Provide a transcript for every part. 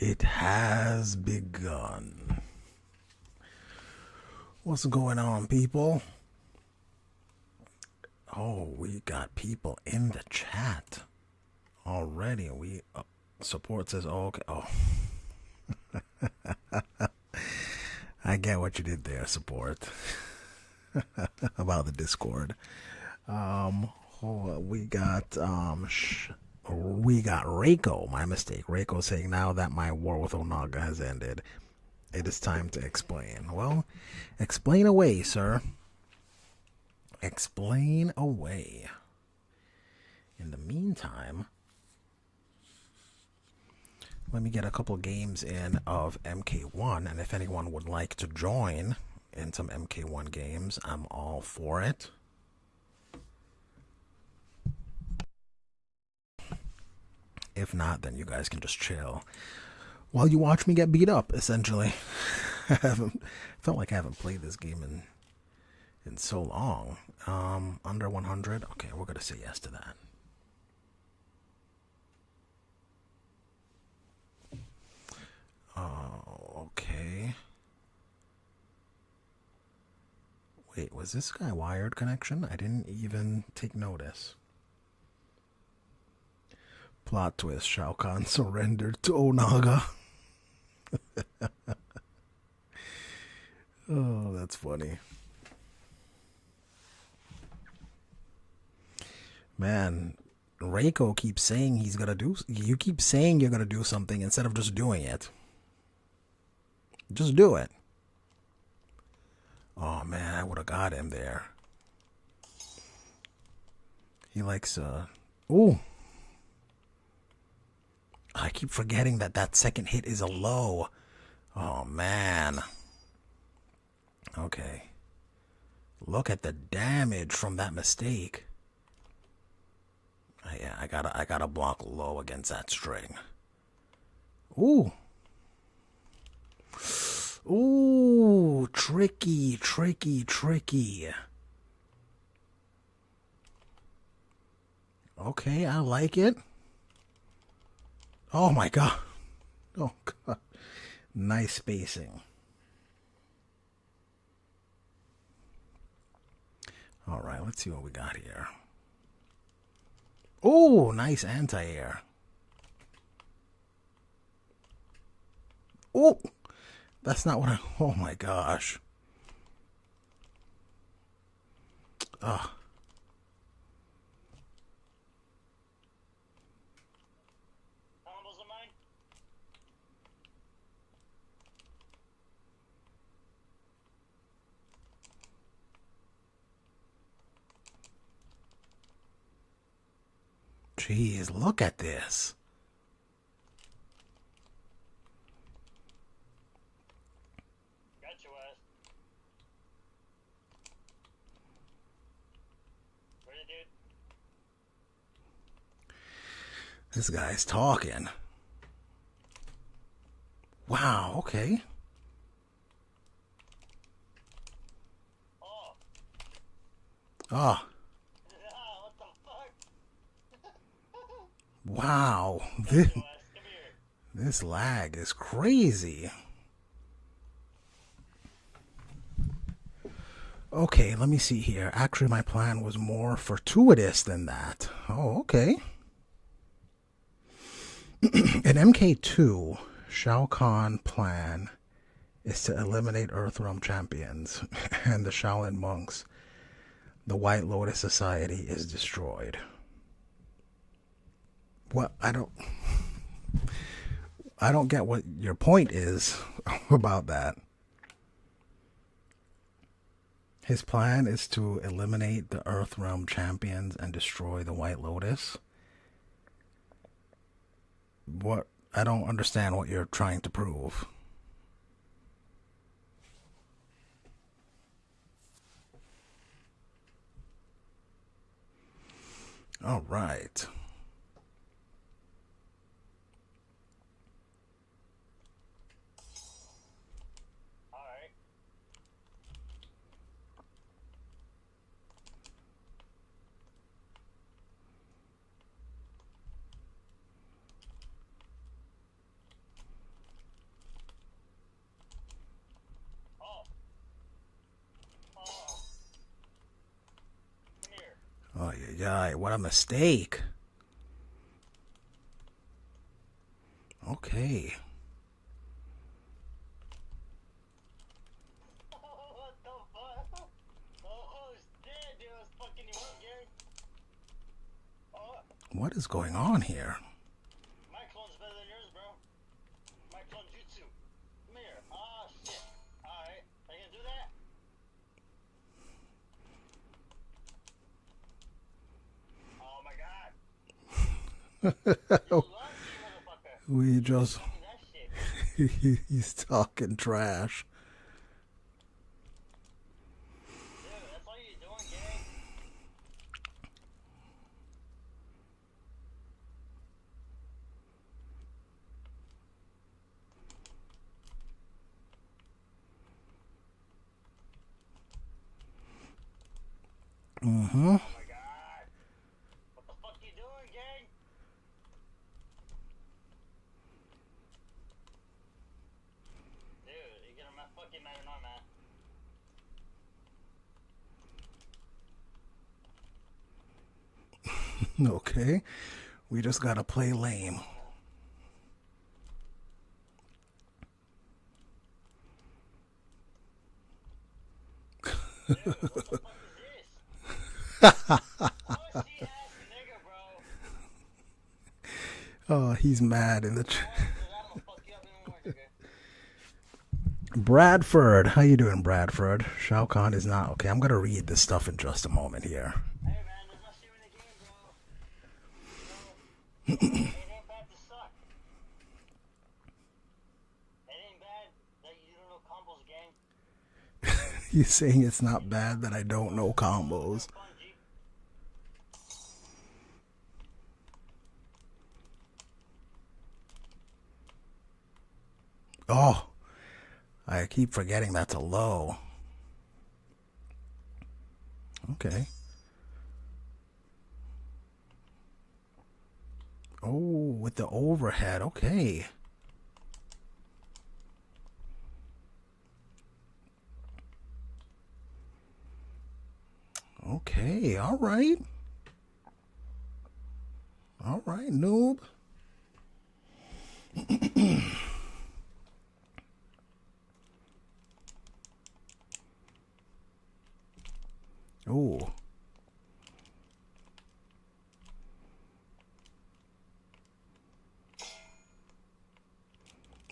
It has begun. What's going on, people? Oh, we got people in the chat already. We support says, oh, okay. Oh, I get what you did there, support. About the Discord. We got Reiko. My mistake. Reiko saying, now that my war with Onaga has ended, it is time to explain. Well, explain away, sir. Explain away. In the meantime, let me get a couple games in of MK1, and if anyone would like to join in some MK1 games, I'm all for it. If not, then you guys can just chill while you watch me get beat up, essentially. I felt like I haven't played this game in so long. Under 100? Okay, we're gonna say yes to that. Okay. Wait, was this guy wired connection? I didn't even take notice. Plot twist, Shao Kahn surrendered to Onaga. Oh, that's funny. Man, Reiko keeps saying he's gonna do. You keep saying you're gonna do something instead of just doing it. Just do it. Oh man, I would have got him there. He likes Ooh. I keep forgetting that second hit is a low. Oh man. Okay. Look at the damage from that mistake. Yeah, I gotta block low against that string. Ooh. Ooh, tricky, tricky, tricky. Okay, I like it. Oh my god. Oh god. Nice spacing. All right, let's see what we got here. Oh, nice anti-air. Oh, that's not what I... Oh my gosh. Ugh. Jeez, look at this. Got your ass. Ready, dude? This guy's talking. Wow, okay. Oh. Oh. What the fuck? Wow. This lag is crazy. Okay, let me see here. Actually, my plan was more fortuitous than that. Oh, okay. In MK2, Shao Kahn plan is to eliminate Earthrealm champions and the Shaolin monks. The White Lotus Society is destroyed. What? I don't get what your point is about that. His plan is to eliminate the Earthrealm champions and destroy the White Lotus. What? I don't understand what you're trying to prove. All right. ay, what a mistake. Okay. Oh, what the fuck? Oh, shit, dude, I was fucking you up, gang. Oh, What is going on here? my clone's better than yours, bro. My clone jutsu. Come here. Oh, shit. Alright, are you gonna do that? Oh my god. You lucky, motherfucker. We just... Tell me that shit. He's talking trash. Dude, that's all you're doing, gang. Mm-hmm. Oh my god. What the fuck you doing, gang? Dude, you're getting my fucking mad or not, man. Okay. We just gotta play lame. Dude, what the fuck is this? Pussy ass nigga, bro. Oh, he's mad in the Dude, I'm gonna fuck you up even more, nigga. Bradford. How you doing, Bradford? Shao Kahn is not... Okay, I'm gonna read this stuff in just a moment here. Hey, man, there's no shit in the game, bro. You know, it ain't bad to suck. It ain't bad that you don't know combos, gang. He's saying it's not bad that I don't know combos. Fun, G. Oh, I keep forgetting that's a low. Okay. Oh, with the overhead. Okay. Okay, all right. All right, noob. Oh.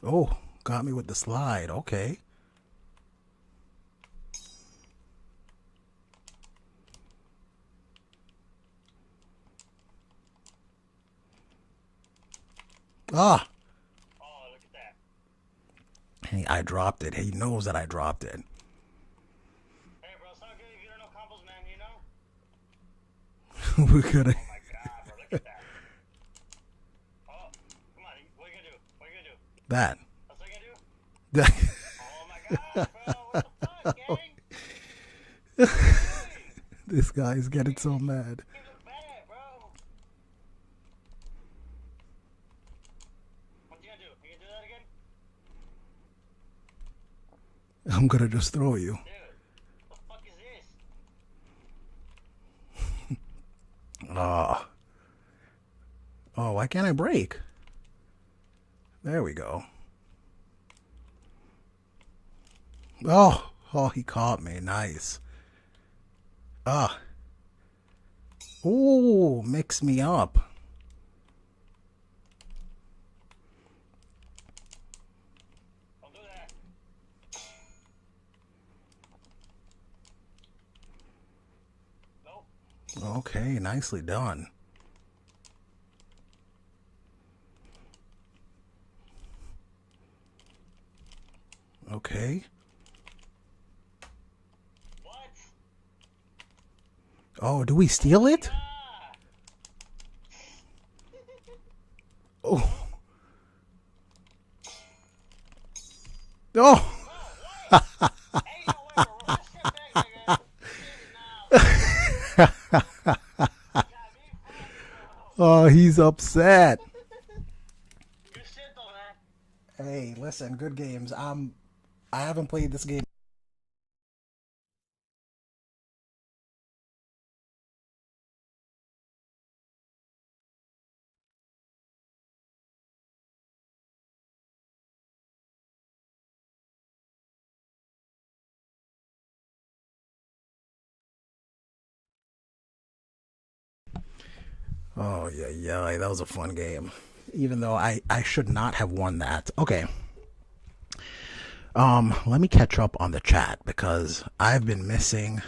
Oh, got me with the slide. Okay. Ah, Oh, look at that. hey, I dropped it. He knows that I dropped it. Hey, bro, it's not good if you don't know combos, man, you know? We're gonna... Oh my god, bro, look at that. Oh, come on, what are you gonna do? What are you gonna do? That. That's what you're gonna do? Oh my god, bro, what the fuck, gang? What are you doing? This guy's getting so mad. You look bad, bro. What you gonna do? You gonna do that again? I'm gonna just throw you. Dude, what the fuck is this? Ah. Oh, why can't I break? There we go. Oh, oh, he caught me. Nice. Ah. Oh, mix me up. Don't do that. Nope. Okay, nicely done. Okay. What? Oh, do we steal it? Ah! Oh. Oh. Bro, what? Ain't no way, bro. Run that shit back, nigga. Got me fucked, bro. Oh, he's upset. Good shit, though, man. Hey, listen, good games. I haven't played this game Oh yeah, yeah, that was a fun game. Even though I should not have won that. Okay. Let me catch up on the chat because I've been missing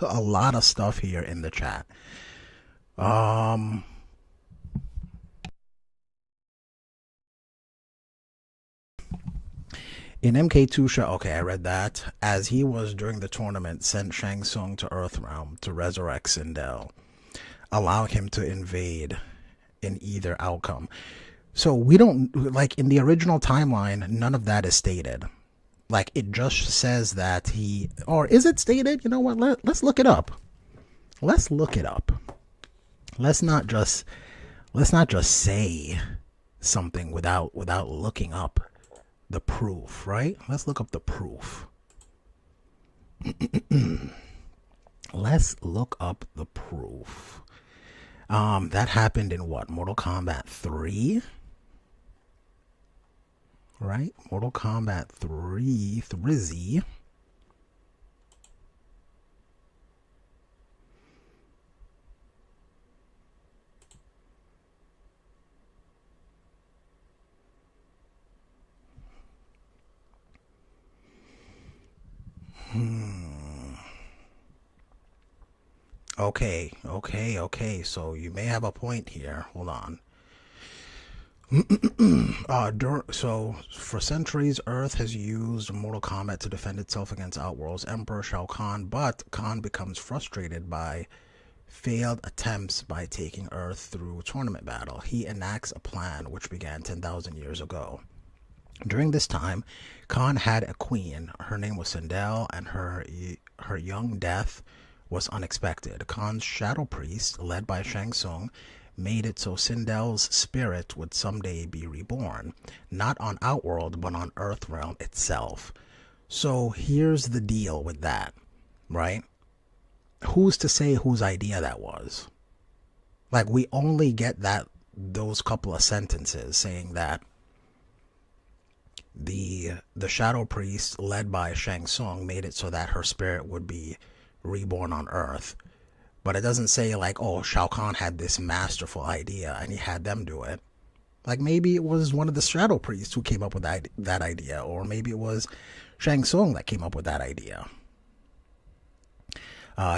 a lot of stuff here in the chat. Um In MK2 show, okay, I read that. As he was during the tournament, sent Shang Tsung to Earthrealm to resurrect Sindel, allowing him to invade in either outcome. So we don't, like in the original timeline, none of that is stated. Like it just says that he, or is it stated? You know what? Let's look it up. Let's look it up. Let's not just say something without looking up the proof, right? Let's look up the proof. Let's look up the proof. That happened in what? Mortal Kombat 3? Right? Mortal Kombat 3, Thrizzy. Okay. So you may have a point here. Hold on. So for centuries, Earth has used Mortal Kombat to defend itself against Outworld's Emperor Shao Kahn, but Kahn becomes frustrated by failed attempts by taking Earth through tournament battle. He enacts a plan which began 10,000 years ago. During this time, Kahn had a queen. Her name was Sindel, and her young death was unexpected. Kahn's shadow priest, led by Shang Tsung, made it so Sindel's spirit would someday be reborn, not on Outworld, but on Earthrealm itself. So here's the deal with that, right? Who's to say whose idea that was? Like, we only get those couple of sentences saying that the shadow priest led by Shang Tsung made it so that her spirit would be reborn on Earth. But it doesn't say like, oh, Shao Kahn had this masterful idea and he had them do it. Like maybe it was one of the shadow priests who came up with that idea, or maybe it was Shang Tsung that came up with that idea.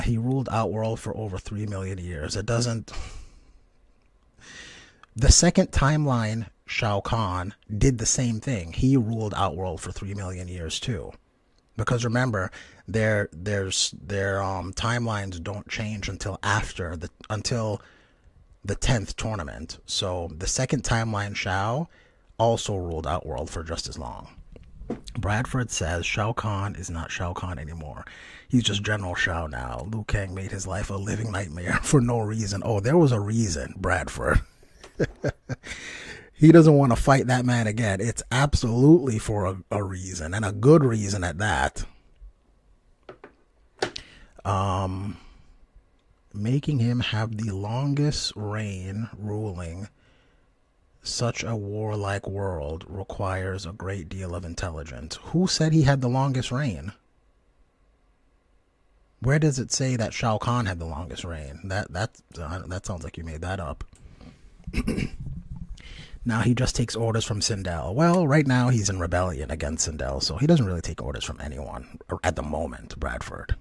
He ruled Outworld for over 3 million years. It doesn't. The second timeline, Shao Kahn did the same thing. He ruled Outworld for 3 million years too. Because remember, their timelines don't change until after the 10th tournament. So the second timeline, Shao, also ruled Outworld for just as long. Bradford says Shao Kahn is not Shao Kahn anymore. He's just General Shao now. Liu Kang made his life a living nightmare for no reason. Oh, there was a reason, Bradford. He doesn't want to fight that man again. It's absolutely for a reason, and a good reason at that. Making him have the longest reign ruling such a warlike world requires a great deal of intelligence. Who said he had the longest reign? Where does it say that Shao Kahn had the longest reign? That sounds like you made that up. Now he just takes orders from Sindel. Well, right now he's in rebellion against Sindel, so he doesn't really take orders from anyone at the moment, Bradford.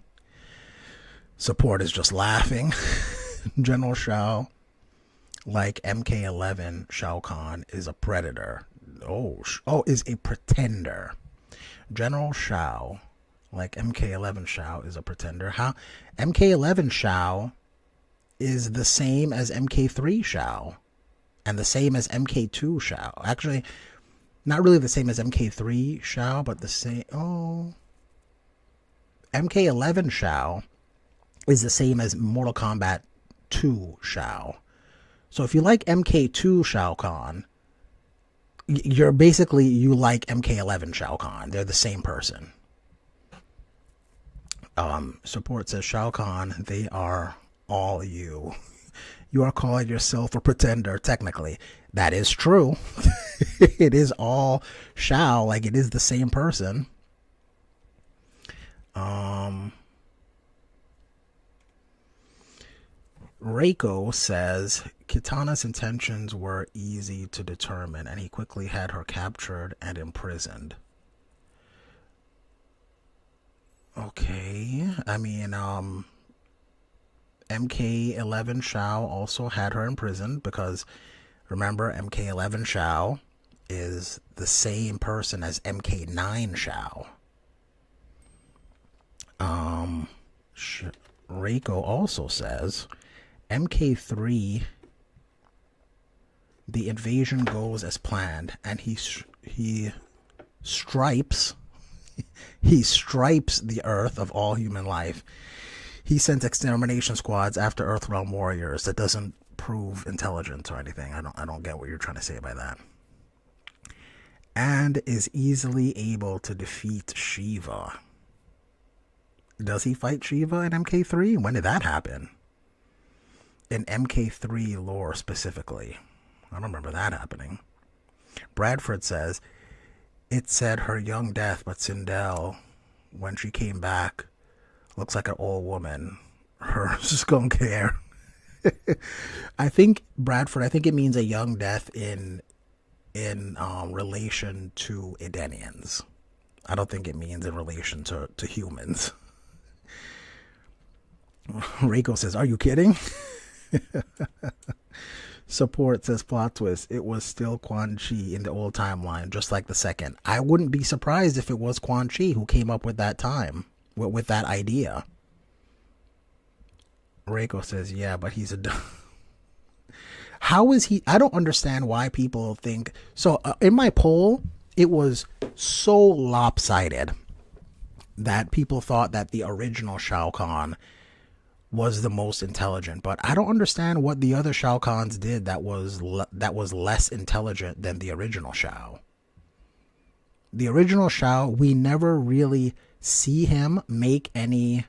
Support is just laughing. General Shao, like MK11, Shao Kahn is a predator. Is a pretender. General Shao, like MK11 Shao, is a pretender. How MK11 Shao is the same as MK3 Shao. And the same as MK2 Shao. Actually, not really the same as MK3 Shao, but the same. Oh. MK11 Shao is the same as Mortal Kombat 2 Shao. So if you like MK2 Shao Kahn, you like MK11 Shao Kahn. They're the same person. Support says Shao Kahn, they are all you. You are calling yourself a pretender, technically. That is true. It is all Shao, like it is the same person. Reiko says Kitana's intentions were easy to determine, and he quickly had her captured and imprisoned. Okay, I mean, MK11 Shao also had her imprisoned because remember, MK11 Shao is the same person as MK9 Shao. Reiko also says MK3, the invasion goes as planned, and he stripes the earth of all human life. He sent extermination squads after Earthrealm warriors. That doesn't prove intelligence or anything. I don't get what you're trying to say by that. And is easily able to defeat Shiva. Does he fight Shiva in MK3? When did that happen? In MK3 lore specifically. I don't remember that happening. Bradford says, it said her young death, but Sindel, when she came back, looks like an old woman. Her skunk hair. I think, Bradford, I think it means a young death in relation to Edenians. I don't think it means in relation to humans. Reiko says, are you kidding? Support says, plot twist, it was still Quan Chi in the old timeline, just like the second. I wouldn't be surprised if it was Quan Chi who came up with that with that idea. Reiko says, yeah, but he's a... How is he... I don't understand why people think... So, in my poll, it was so lopsided that people thought that the original Shao Kahn was the most intelligent, but I don't understand what the other Shao Kahns did that was less intelligent than the original Shao. The original Shao, we never really see him make any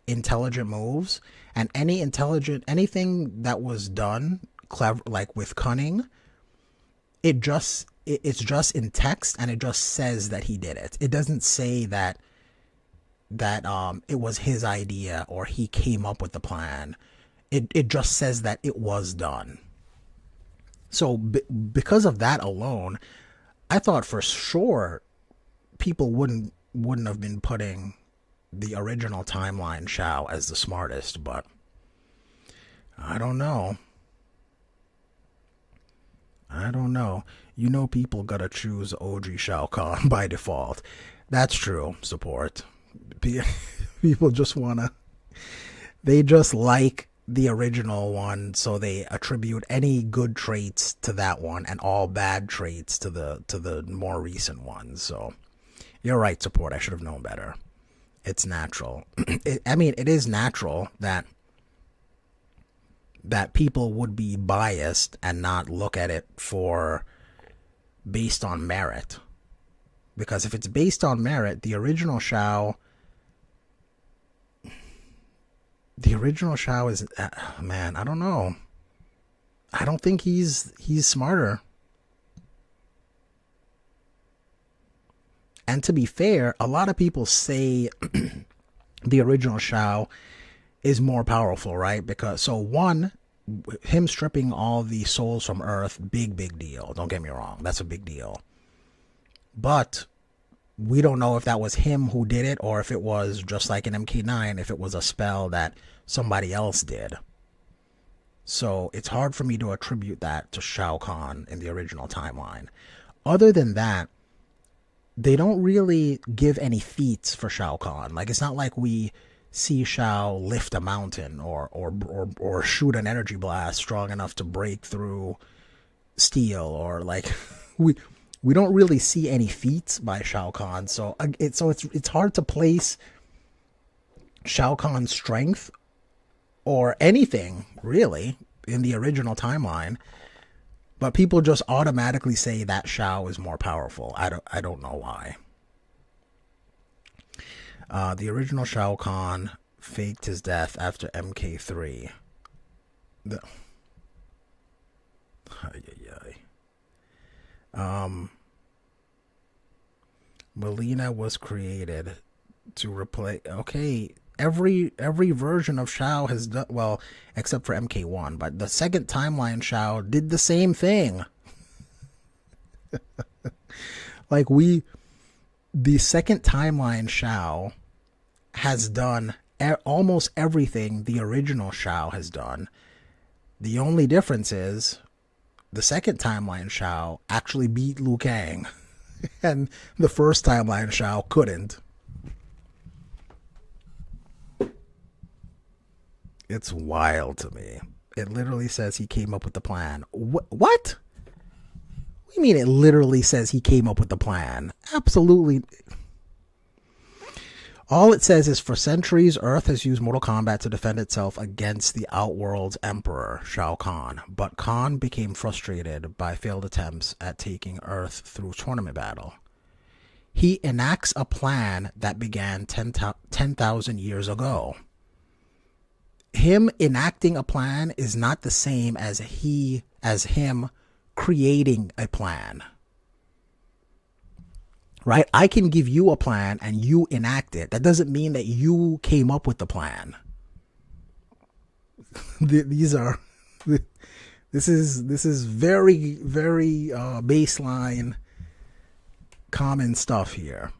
intelligent moves, and anything that was done clever, like with cunning, it's just in text, and it just says that he did it. It doesn't say that it was his idea or he came up with the plan. It just says that it was done. So because of that alone, I thought for sure people wouldn't have been putting the original timeline Shao as the smartest, but I don't know. You know, people gotta choose OG Shao Kahn by default. That's true, support. People just they just like the original one, so they attribute any good traits to that one and all bad traits to the more recent ones. So you're right, support. I should have known better. It's natural. It is natural that people would be biased and not look at it based on merit. Because if it's based on merit, the original Shao is, man, I don't know. I don't think he's smarter. And to be fair, a lot of people say the original Shao is more powerful, right? Because, so one, him stripping all the souls from Earth, big deal. Don't get me wrong. That's a big deal. But we don't know if that was him who did it, or if it was just like in MK9, if it was a spell that somebody else did. So it's hard for me to attribute that to Shao Kahn in the original timeline. Other than that, they don't really give any feats for Shao Kahn. Like, it's not like we see Shao lift a mountain or shoot an energy blast strong enough to break through steel, or like we don't really see any feats by Shao Kahn. So it's hard to place Shao Kahn's strength or anything really in the original timeline. But people just automatically say that Shao is more powerful. I don't know why. The original Shao Kahn faked his death after MK3. Melina was created to replace... Okay, every version of Shao has done well, except for MK1. But the second timeline Shao did the same thing. Like the second timeline Shao has done almost everything the original Shao has done. The only difference is the second timeline Shao actually beat Liu Kang, and the first timeline Shao couldn't. It's wild to me. It literally says he came up with the plan. What? What do you mean it literally says he came up with the plan? Absolutely. All it says is, for centuries, Earth has used Mortal Kombat to defend itself against the Outworld's Emperor, Shao Kahn. But Kahn became frustrated by failed attempts at taking Earth through tournament battle. He enacts a plan that began 10,000 years ago. Him enacting a plan is not the same as him creating a plan. Right? I can give you a plan and you enact it. That doesn't mean that you came up with the plan. This is very, very baseline common stuff here.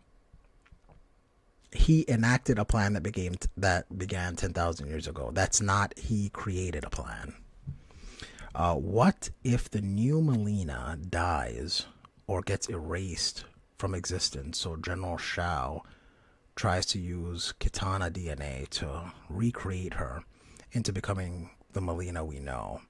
He enacted a plan that began 10,000 years ago. That's not he created a plan. What if the new Mileena dies or gets erased from existence, so General Shao tries to use Kitana DNA to recreate her into becoming the Mileena we know?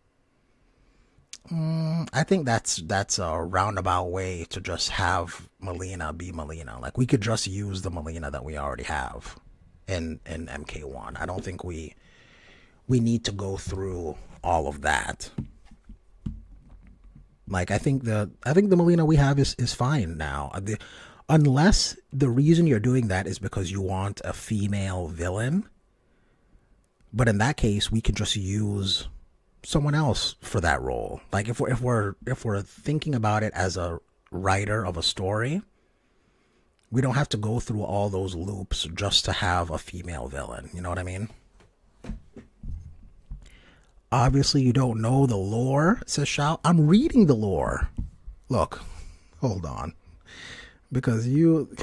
I think that's a roundabout way to just have Mileena be Mileena. Like, we could just use the Mileena that we already have in MK1. I don't think we need to go through all of that. Like, I think the Mileena we have is fine now. Unless the reason you're doing that is because you want a female villain. But in that case, we could just use someone else for that role. Like, if we're thinking about it as a writer of a story, we don't have to go through all those loops just to have a female villain. You know what I mean? Obviously, you don't know the lore, says Shao. I'm reading the lore. Look, hold on. Because you...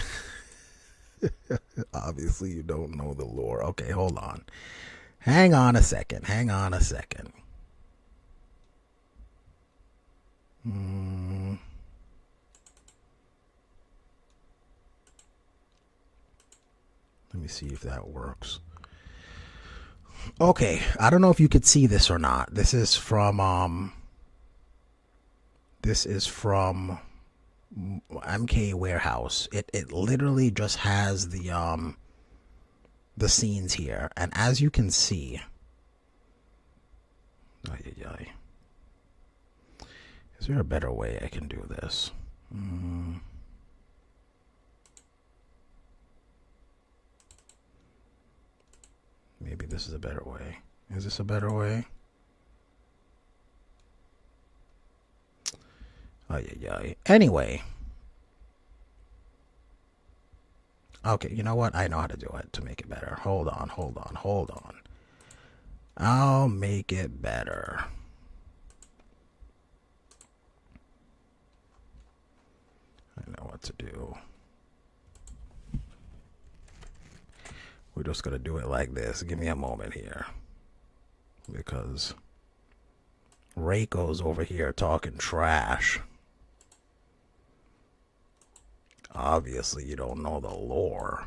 Obviously, you don't know the lore. Okay, hold on. Hang on a second. Let me see if that works. Okay, I don't know if you could see this or not. This is from MK Warehouse. It literally just has the scenes here, and as you can see, is there a better way I can do this? Maybe this is a better way. Is this a better way? Anyway. Okay, you know what? I know how to do it to make it better. Hold on. I'll make it better. I know what to do. We're just going to do it like this. Give me a moment here. Because Reiko's over here talking trash. Obviously, you don't know the lore.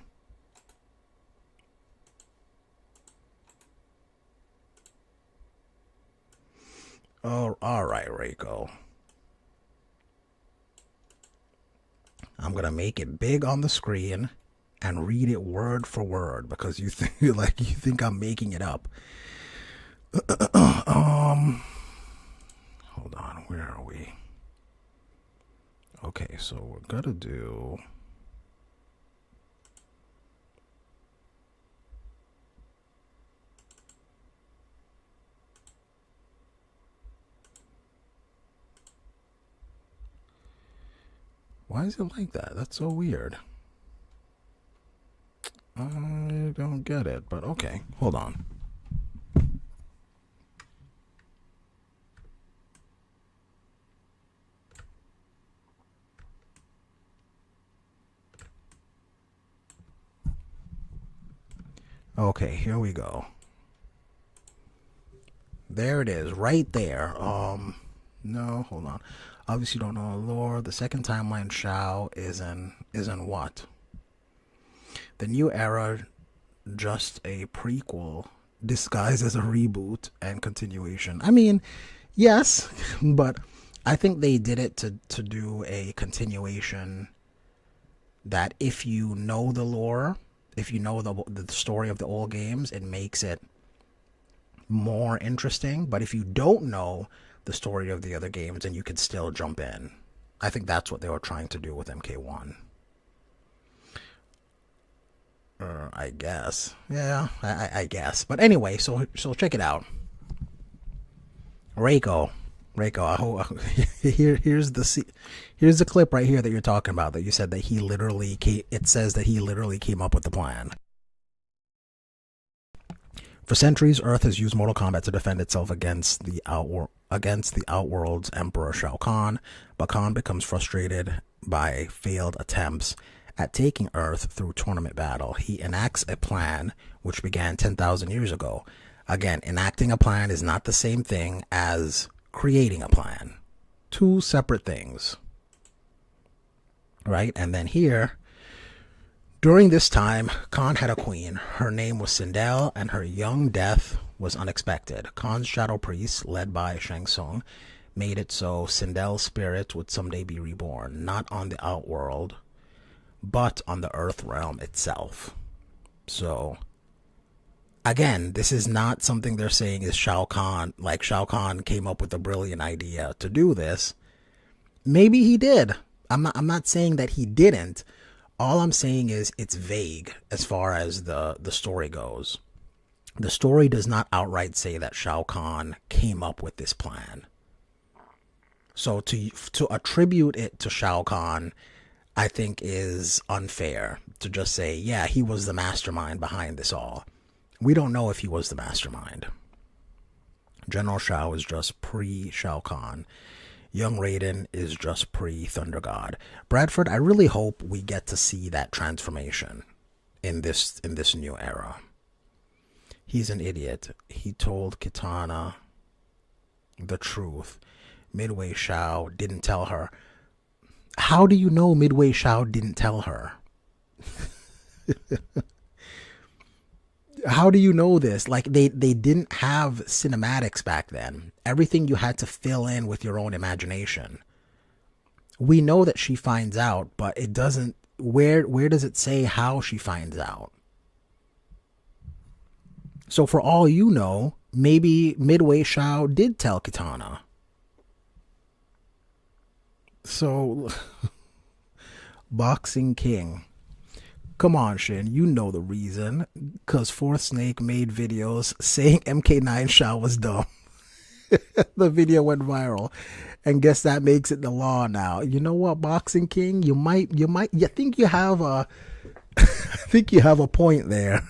Oh, all right, Reiko. I'm going to make it big on the screen and read it word for word because you think I'm making it up. Hold on, where are we? Okay, so we're gonna do why is it like that? That's so weird. I I don't get it, but okay. Hold on. Okay, here we go. There it is, right there. No, hold on. Obviously, you don't know the lore. The second timeline Shao is in what? The new era, just a prequel disguised as a reboot and continuation. I mean, yes, but I think they did it to do a continuation that if you know the lore, if you know the story of the old games, it makes it more interesting. But if you don't know the story of the other games, then you could still jump in. I think that's what they were trying to do with MK1. I guess. Yeah, I guess. But anyway, so check it out. Reiko, here's the clip right here that you're talking about, that you said that it says that he literally came up with the plan. For centuries, Earth has used Mortal Kombat to defend itself against the Outworld's Emperor Shao Kahn, but Kahn becomes frustrated by failed attempts at taking Earth through tournament battle. He enacts a plan which began 10,000 years ago. Again, enacting a plan is not the same thing as creating a plan. Two separate things. Right? And then here, during this time, Kahn had a queen. Her name was Sindel, and her young death was unexpected. Khan's shadow priests, led by Shang Tsung, made it so Sindel's spirit would someday be reborn, not on the Outworld, but on the Earth realm itself. So, again, this is not something they're saying is Shao Kahn. Like, Shao Kahn came up with a brilliant idea to do this. Maybe he did. I'm not saying that he didn't. All I'm saying is it's vague as far as the story goes. The story does not outright say that Shao Kahn came up with this plan. So to attribute it to Shao Kahn, I think is unfair. To just say, yeah, he was the mastermind behind this all. We don't know if he was the mastermind. General Shao is just pre-Shao Kahn. Young Raiden is just pre-Thunder God. Bradford, I really hope we get to see that transformation in this new era. He's an idiot. He told Kitana the truth. Midway Shao didn't tell her. How do you know Midway Shao didn't tell her? How do you know this? Like, they didn't have cinematics back then. Everything you had to fill in with your own imagination. We know that she finds out, but it doesn't. Where does it say how she finds out? So for all you know, maybe Midway Shao did tell Kitana. So, Boxing King. Come on, Shin, you know the reason. Because Fourth Snake made videos saying MK9 Shao was dumb. The video went viral. And guess that makes it the law now. You know what, Boxing King? You think you have a I think you have a point there.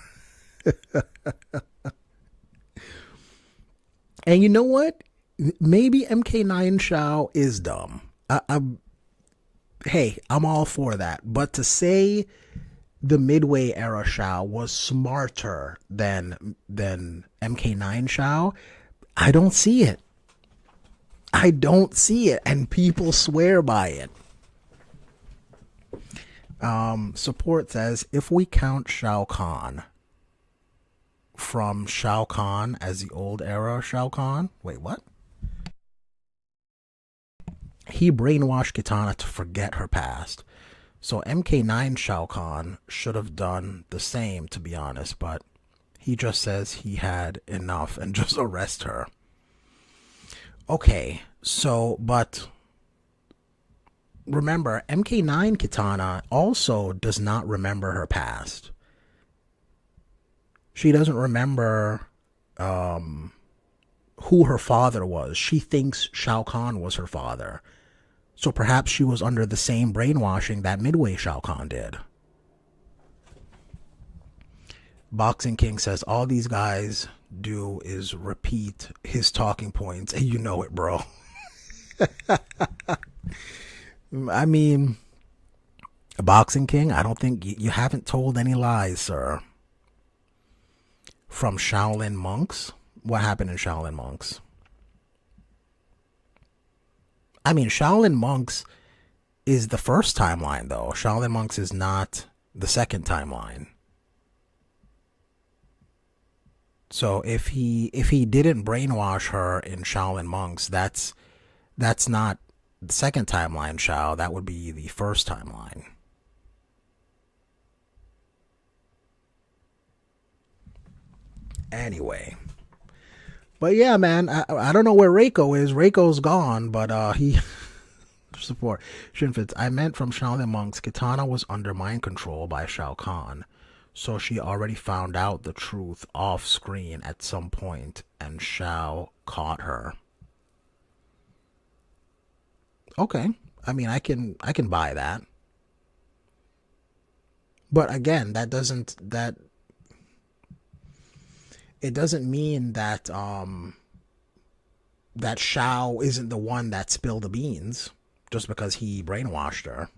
And you know what? Maybe MK9 Shao is dumb. I'm all for that. But to say the Midway era Shao was smarter than MK9 Shao, I don't see it. I don't see it, and people swear by it. Support says, if we count Shao Kahn from Shao Kahn as the old era Shao Kahn, wait, what? He brainwashed Kitana to forget her past. So MK9 Shao Kahn should have done the same, to be honest, but he just says he had enough and just arrest her. Okay, so, but remember, MK9 Kitana also does not remember her past. She doesn't remember who her father was. She thinks Shao Kahn was her father. So perhaps she was under the same brainwashing that Midway Shao Kahn did. Boxing King says all these guys do is repeat his talking points, and you know it, bro. I mean, Boxing King, I don't think you haven't told any lies, sir. From Shaolin monks? What happened in Shaolin monks? I mean, Shaolin monks is the first timeline, though. Shaolin monks is not the second timeline. So if he didn't brainwash her in Shaolin monks, that's not the second timeline, Shao. That would be the first timeline. Anyway. But yeah, man, I don't know where Reiko is. Reiko's gone, but he support Shinfitz. I meant from Shaolin monks, Kitana was under mind control by Shao Kahn, so she already found out the truth off screen at some point, and Shao caught her. Okay, I mean, I can buy that, but again, it doesn't mean that that Shao isn't the one that spilled the beans just because he brainwashed her.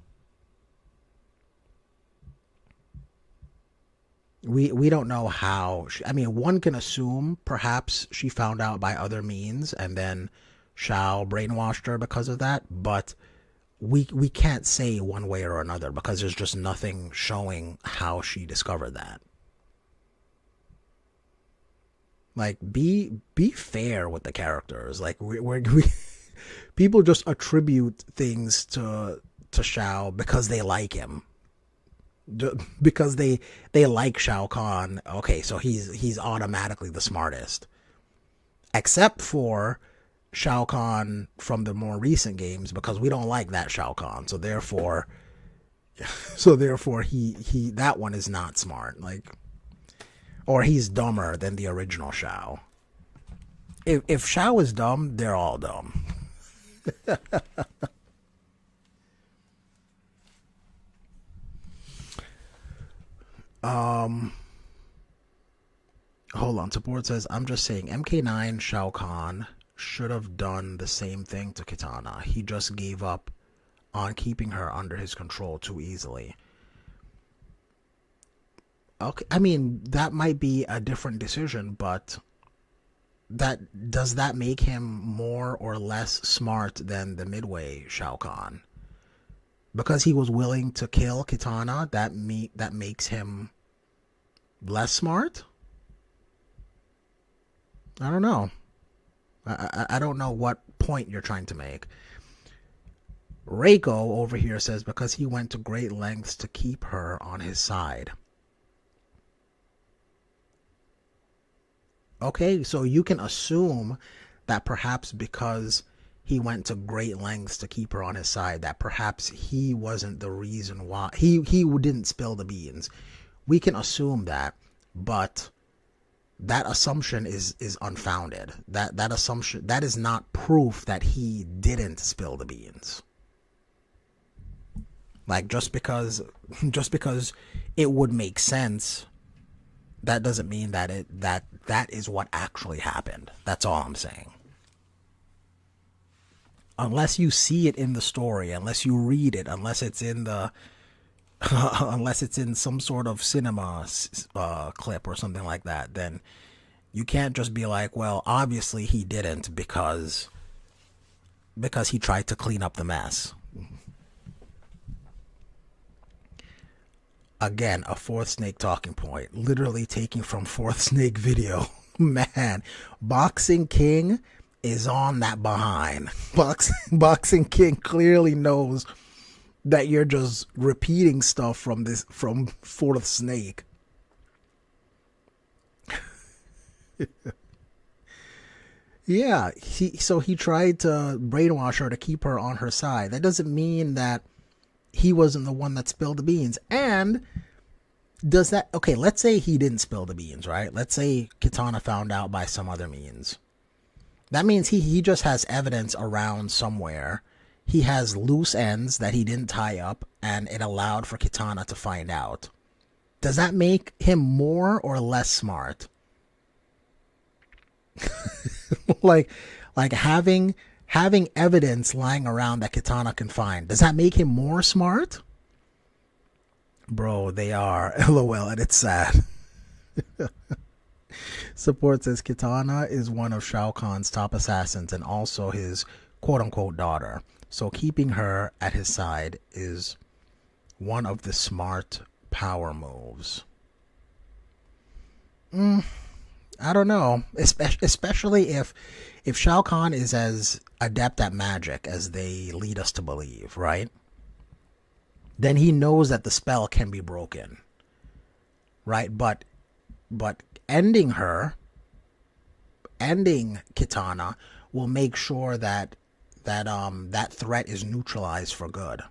We don't know how. I mean, one can assume perhaps she found out by other means and then Shao brainwashed her because of that, but we can't say one way or another because there's just nothing showing how she discovered that. Like, be fair with the characters. Like, we people just attribute things to Shao because they like him, because they like Shao Kahn. Okay, so he's automatically the smartest, except for Shao Kahn from the more recent games, because we don't like that Shao Kahn. So therefore he that one is not smart. Like, or he's dumber than the original Shao. If Shao is dumb, they're all dumb. Hold on. Support says, I'm just saying, MK9 Shao Kahn should have done the same thing to Kitana. He just gave up on keeping her under his control too easily. Okay, I mean, that might be a different decision, but does that make him more or less smart than the Midway Shao Kahn? Because he was willing to kill Kitana, that makes him less smart? I don't know. I don't know what point you're trying to make. Reiko over here says because he went to great lengths to keep her on his side. Okay, so you can assume that perhaps because he went to great lengths to keep her on his side, that perhaps he wasn't the reason why he didn't spill the beans. We can assume that, but that assumption is unfounded. That assumption, that is not proof that he didn't spill the beans. Like, just because it would make sense, that doesn't mean that that is what actually happened. That's all I'm saying. Unless you see it in the story, unless you read it, unless it's in the unless it's in some sort of cinema clip or something like that, then you can't just be like, well, obviously he didn't because he tried to clean up the mess. Again, a Fourth Snake talking point, literally taking from Fourth Snake video. Man, Boxing King is on that behind. Boxing King clearly knows that you're just repeating stuff from Fourth Snake. Yeah, he tried to brainwash her to keep her on her side. That doesn't mean that he wasn't the one that spilled the beans. And does that, okay, let's say he didn't spill the beans, right? Let's say Kitana found out by some other means. That means he just has evidence around somewhere. He has loose ends that he didn't tie up, and it allowed for Kitana to find out. does that make him more or less smart? like having evidence lying around that Kitana can find, does that make him more smart? Bro, they are. LOL, and it's sad. Support says Kitana is one of Shao Kahn's top assassins and also his quote-unquote daughter. So keeping her at his side is one of the smart power moves. I don't know. Especially if Shao Kahn is as adept at magic as they lead us to believe, right? Then he knows that the spell can be broken. Right? But ending Kitana will make sure that threat is neutralized for good.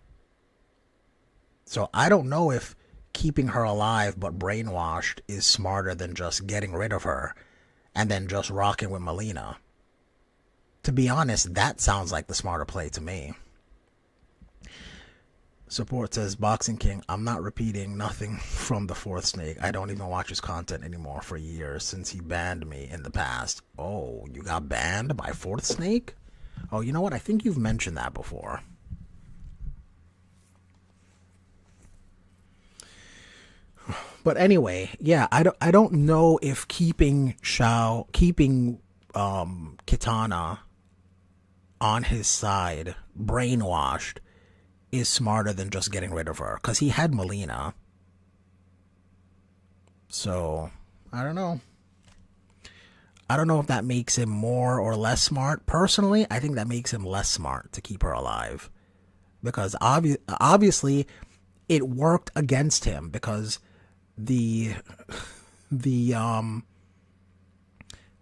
So I don't know if keeping her alive but brainwashed is smarter than just getting rid of her and then just rocking with Melina. To be honest, that sounds like the smarter play to me. Support says, Boxing King, I'm not repeating nothing from the fourth snake. I don't even watch his content anymore for years since he banned me in the past. Oh, you got banned by fourth snake? Oh, you know what? I think you've mentioned that before. But anyway, yeah, I don't know if keeping Kitana on his side, brainwashed, is smarter than just getting rid of her, because he had Melina. So I don't know. I don't know if that makes him more or less smart. Personally, I think that makes him less smart to keep her alive, because obviously it worked against him, because the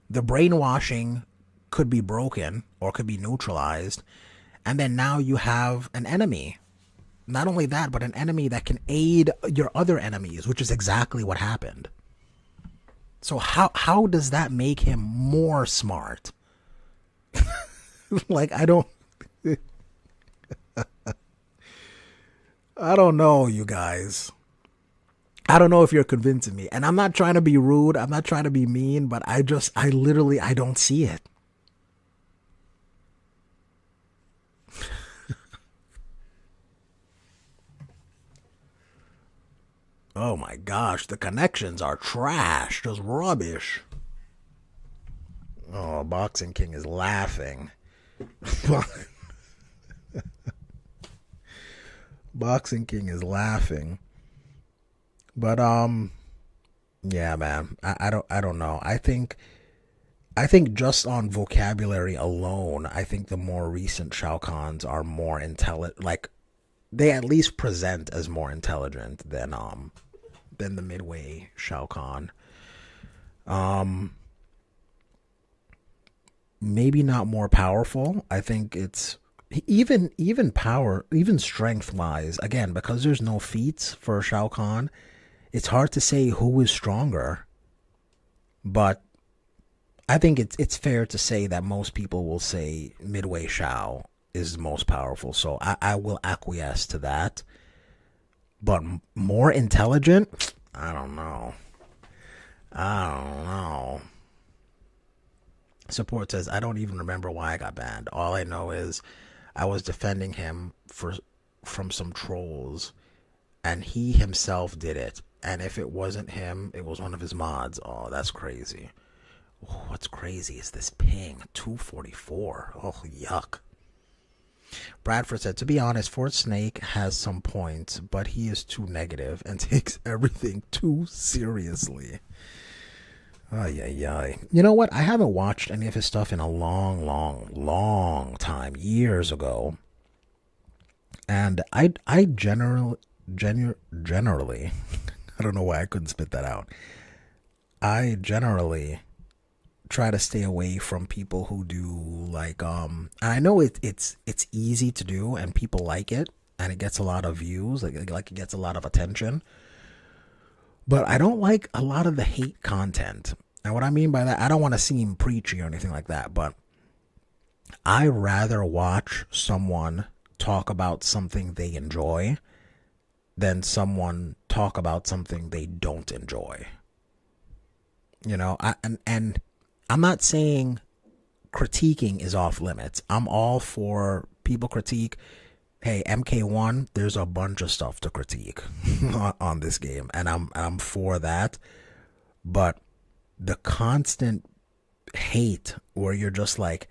brainwashing could be broken or could be neutralized, and then now you have an enemy. Not only that, but an enemy that can aid your other enemies, which is exactly what happened. So how does that make him more smart? Like, I don't know, you guys. I don't know if you're convincing me. And I'm not trying to be rude. I'm not trying to be mean, but I literally don't see it. Oh my gosh, the connections are trash. Just rubbish. Oh, Boxing King is laughing. Boxing King is laughing. But yeah, man. I don't know. I think just on vocabulary alone, I think the more recent Shao Kahns are more intelligent. Like, they at least present as more intelligent than the midway Shao Kahn. Maybe not more powerful. I think it's even power, even strength wise. Again, because there's no feats for Shao Kahn, it's hard to say who is stronger. But I think it's fair to say that most people will say midway Shao is most powerful. So I will acquiesce to that. But more intelligent? I don't know. Support says, I don't even remember why I got banned. All I know is I was defending him from some trolls, and he himself did it. And if it wasn't him, it was one of his mods. Oh, that's crazy. Oh, what's crazy is this ping, 244. Oh, yuck. Bradford said, to be honest, Fort Snake has some points, but he is too negative and takes everything too seriously. Ay. You know what? I haven't watched any of his stuff in a long time, years ago. And I generally, I don't know why I couldn't spit that out. I generally try to stay away from people who do like and I know it's easy to do and people like it and it gets a lot of views, like it gets a lot of attention, but I don't like a lot of the hate content. And what I mean by that, I don't want to seem preachy or anything like that, but I rather watch someone talk about something they enjoy than someone talk about something they don't enjoy. You know, and I'm not saying critiquing is off limits. I'm all for people critique. Hey, MK1, there's a bunch of stuff to critique on this game, and I'm for that. But the constant hate where you're just like,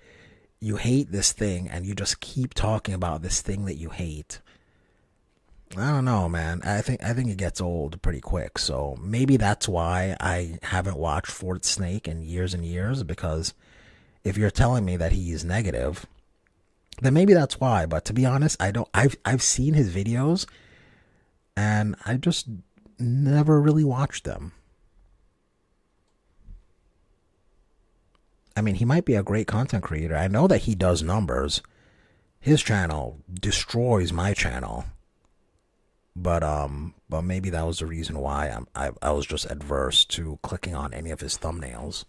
you hate this thing and you just keep talking about this thing that you hate. I don't know, man. I think it gets old pretty quick. So maybe that's why I haven't watched Fort Snake in years and years, because if you're telling me that he's negative, then maybe that's why. But to be honest, I've seen his videos and I just never really watched them. I mean, he might be a great content creator. I know that he does numbers. His channel destroys my channel. But maybe that was the reason why I was just adverse to clicking on any of his thumbnails.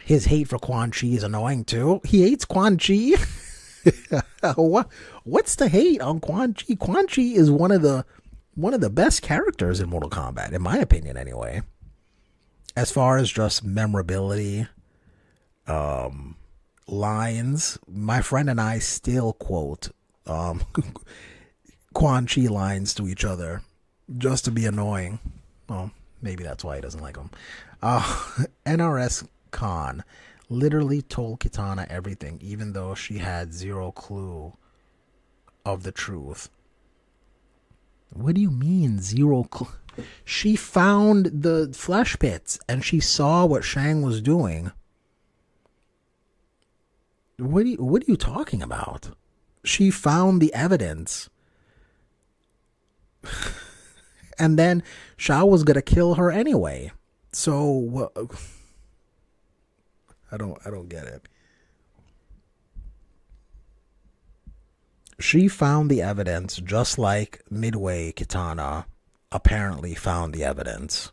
His hate for Quan Chi is annoying too. He hates Quan Chi. What's the hate on Quan Chi? Quan Chi is one of the best characters in Mortal Kombat, in my opinion, anyway. As far as just memorability, lines, my friend and I still quote Quan Chi lines to each other just to be annoying. Well, maybe that's why he doesn't like them. NRS Khan literally told Kitana everything, even though she had zero clue of the truth. What do you mean, zero clue? She found the flesh pits and she saw what Shang was doing. What are you talking about? She found the evidence. And then Shao was gonna kill her anyway. So I don't get it. She found the evidence just like Midway Kitana apparently found the evidence.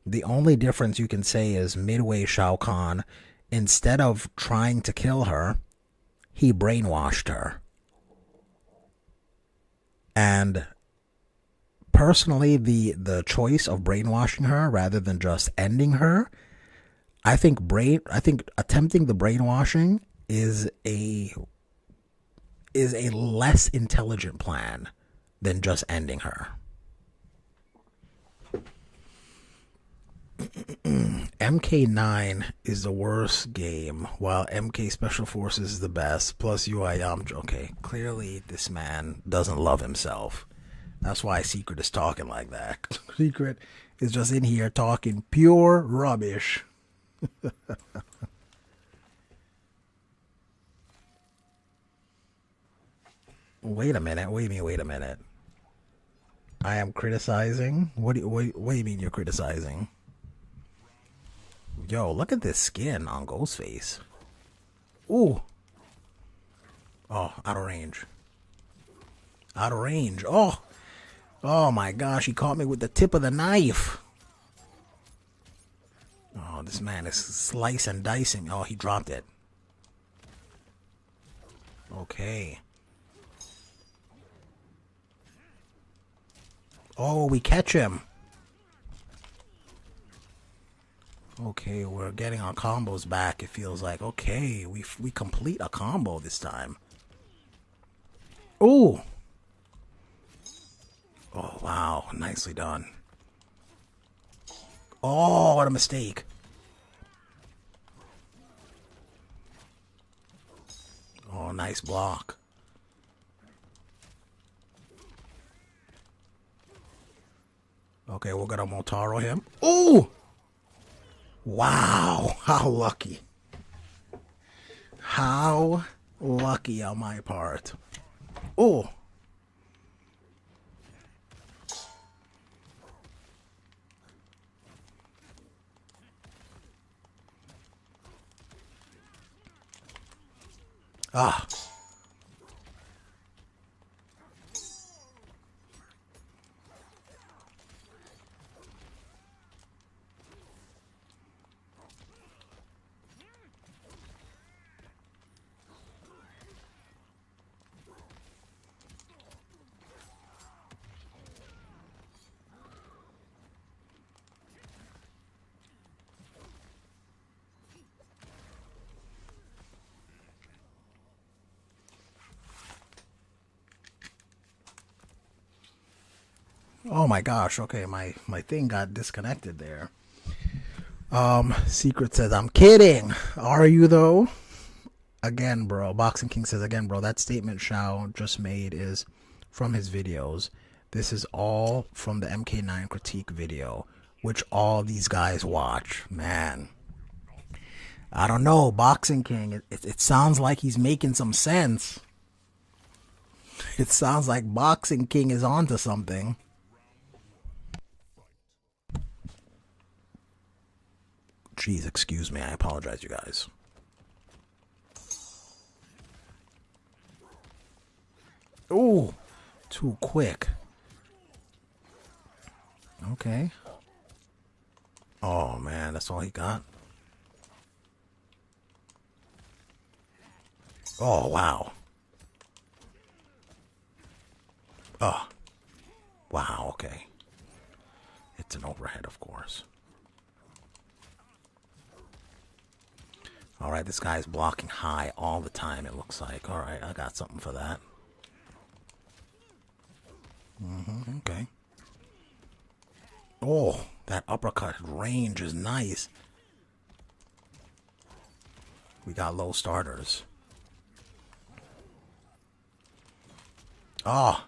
The only difference you can say is Midway Shao Kahn, instead of trying to kill her, he brainwashed her. And personally, the choice of brainwashing her rather than just ending her, I think attempting the brainwashing is a less intelligent plan than just ending her. MK9 is the worst game, while MK Special Forces is the best. Plus UI, okay. Clearly, this man doesn't love himself. That's why Secret is talking like that. Secret is just in here talking pure rubbish. Wait a minute. I am criticizing? What do you mean you're criticizing? Yo, look at this skin on Ghostface. Ooh. Oh, out of range. Out of range. Oh. Oh my gosh, he caught me with the tip of the knife. Oh, this man is slice and dicing. Oh, he dropped it. Okay. Oh, we catch him. Okay, we're getting our combos back, it feels like. Okay, we complete a combo this time. Ooh. Oh, wow. Nicely done. Oh, what a mistake. Oh, nice block. Okay, we're gonna Motaro him. Ooh! Wow, how lucky. How lucky on my part. Oh. Ah. Oh my gosh. Okay, my thing got disconnected there. Secret says, I'm kidding. Are you though? Again, bro. Boxing King says, again, bro, that statement Shao just made is from his videos. This is all from the MK9 critique video, which all these guys watch. Man, I don't know. Boxing King, it sounds like he's making some sense. It sounds like Boxing King is onto something. Jeez, excuse me. I apologize, you guys. Ooh, too quick. Okay. Oh, man, that's all he got? Oh, wow. Oh, wow, okay. It's an overhead, of course. Alright, this guy's blocking high all the time, it looks like. Alright, I got something for that. Okay. Oh, that uppercut range is nice. We got low starters. Oh,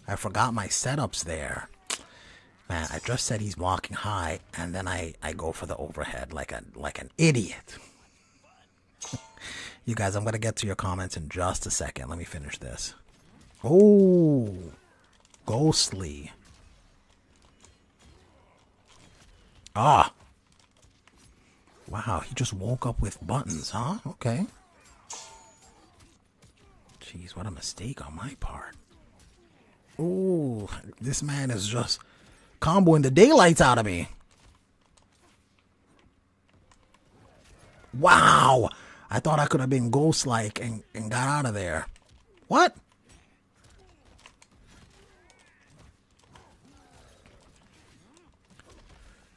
I forgot my setups there. Man, I just said he's blocking high, and then I go for the overhead like an idiot. You guys, I'm gonna get to your comments in just a second. Let me finish this. Oh, ghostly. Ah. Wow, he just woke up with buttons, huh? Okay. Jeez, what a mistake on my part. Ooh, this man is just comboing the daylights out of me. Wow. I thought I could have been ghost-like and got out of there. What?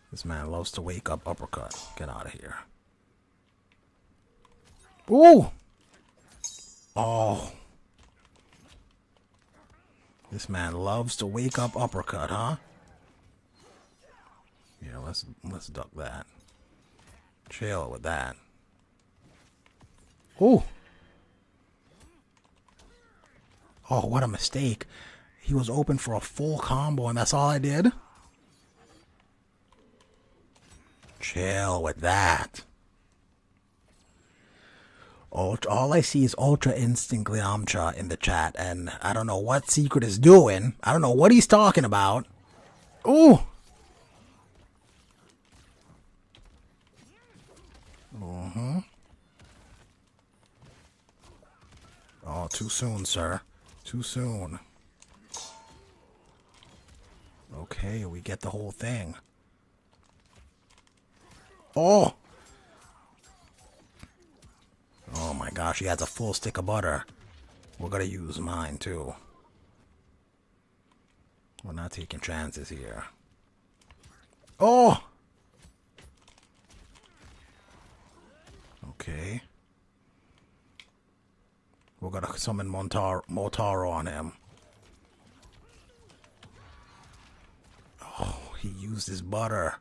This man loves to wake up uppercut. Get out of here. Ooh. Oh. This man loves to wake up uppercut, huh? Yeah, let's duck that. Chill with that. Ooh. Oh, what a mistake. He was open for a full combo and that's all I did? Chill with that. All I see is Ultra Instinct Yamcha in the chat, and I don't know what Secret is doing. I don't know what he's talking about. Ooh! Oh, too soon, sir. Too soon. Okay, we get the whole thing. Oh! Oh my gosh, he has a full stick of butter. We're gonna use mine too. We're not taking chances here. Oh! Okay. We're gonna summon Motaro on him. Oh, he used his butter.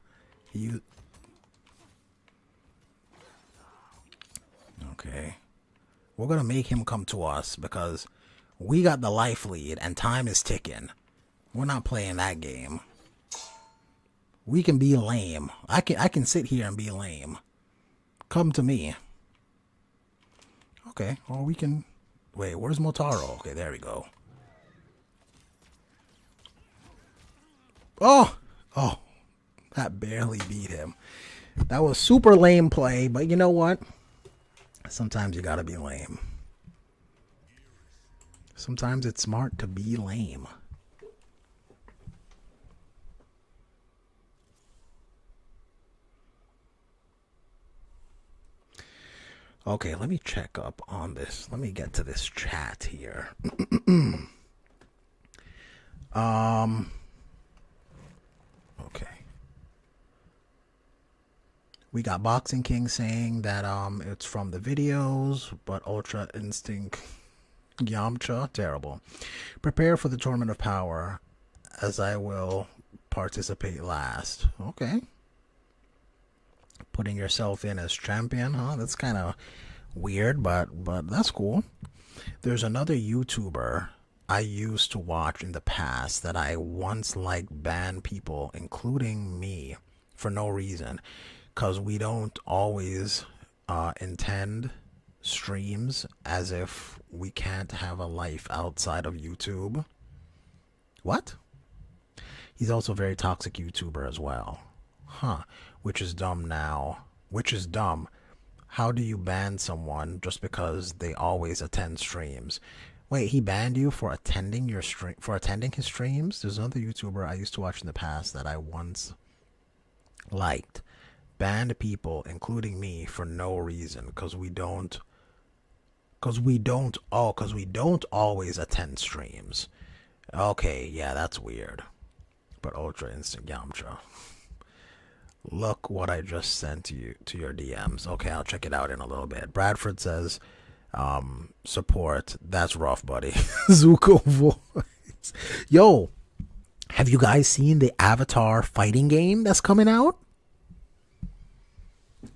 Okay. We're gonna make him come to us because we got the life lead and time is ticking. We're not playing that game. We can be lame. I can sit here and be lame. Come to me. Okay, or we can... Wait, where's Motaro? Okay, there we go. Oh! Oh, that barely beat him. That was super lame play, but you know what? Sometimes you gotta be lame. Sometimes it's smart to be lame. Okay, let me check up on this. Let me get to this chat here. Okay. We got Boxing King saying that it's from the videos, but Ultra Instinct Yamcha, terrible. Prepare for the Tournament of Power as I will participate last. Okay. Putting yourself in as champion, huh? That's kind of weird, but that's cool. There's another YouTuber I used to watch in the past that I once like banned people, including me, for no reason, because we don't always intend streams as if we can't have a life outside of YouTube. What? He's also a very toxic YouTuber as well. Huh. Which is dumb now. Which is dumb. How do you ban someone just because they always attend streams? Wait, he banned you for attending your stream, for attending his streams? There's another YouTuber I used to watch in the past that I once liked. Banned people, including me, for no reason, because we don't always attend streams. Okay, yeah, that's weird. But Ultra Instant Yamcha. Look what I just sent to you, to your DMs. Okay, I'll check it out in a little bit. Bradford says, support. That's rough, buddy. Zuko voice. Yo, have you guys seen the Avatar fighting game that's coming out?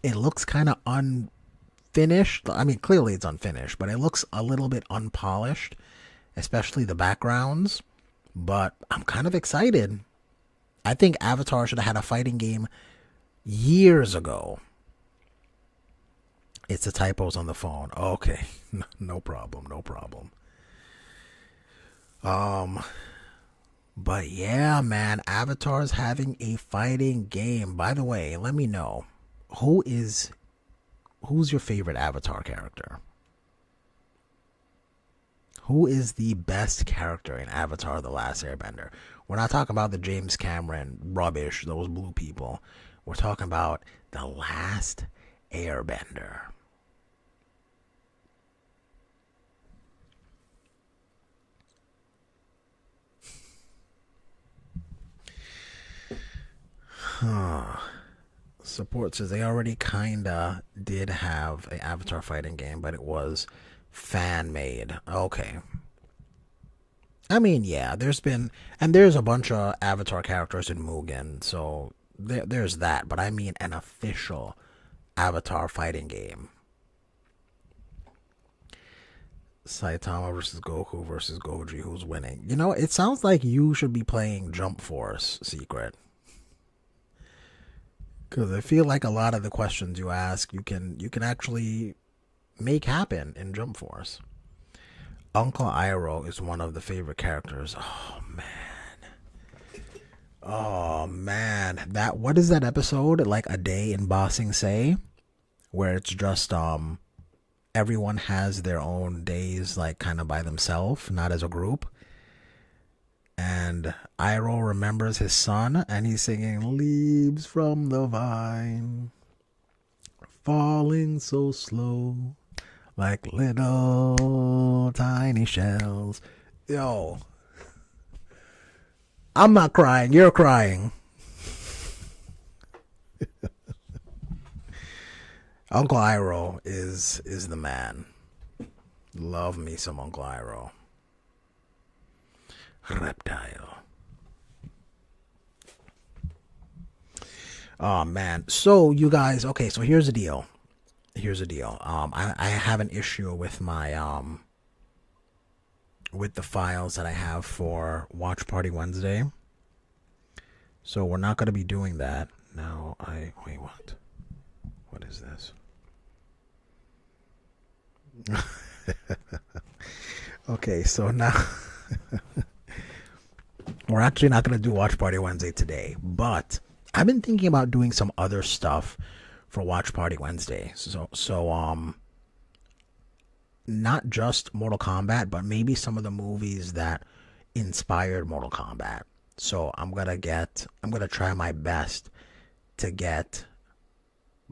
It looks kind of unfinished. I mean, clearly it's unfinished, but it looks a little bit unpolished, especially the backgrounds. But I'm kind of excited. I think Avatar should have had a fighting game years ago. It's the typos on the phone. Okay, no problem, no problem. But yeah, man, Avatar's having a fighting game. By the way, let me know who's your favorite Avatar character? Who is the best character in Avatar: The Last Airbender? We're not talking about the James Cameron rubbish, those blue people. We're talking about The Last Airbender. Support says they already kinda did have an Avatar fighting game, but it was fan made. Okay. I mean, yeah, there's a bunch of Avatar characters in Mugen, so there's that. But I mean an official Avatar fighting game. Saitama versus Goku versus Goji, who's winning? You know, it sounds like you should be playing Jump Force Secret. Because I feel like a lot of the questions you ask, you can actually make happen in Jump Force. Uncle Iroh is one of the favorite characters. Oh man. That, what is that episode? Like A Day in Ba Sing Se? Where it's just everyone has their own days, like kind of by themselves, not as a group. And Iroh remembers his son, and he's singing "Leaves from the Vine, falling so slow, like little tiny shells." Yo, I'm not crying. You're crying. Uncle Iroh is the man. Love me some Uncle Iroh. Reptile. Oh man. So you guys, okay, so here's the deal. I have an issue with my with the files that I have for Watch Party Wednesday. So we're not gonna be doing that. Now wait, what? What is this? Okay, so now we're actually not going to do Watch Party Wednesday today, but I've been thinking about doing some other stuff for Watch Party Wednesday. So not just Mortal Kombat, but maybe some of the movies that inspired Mortal Kombat. So I'm going to try my best to get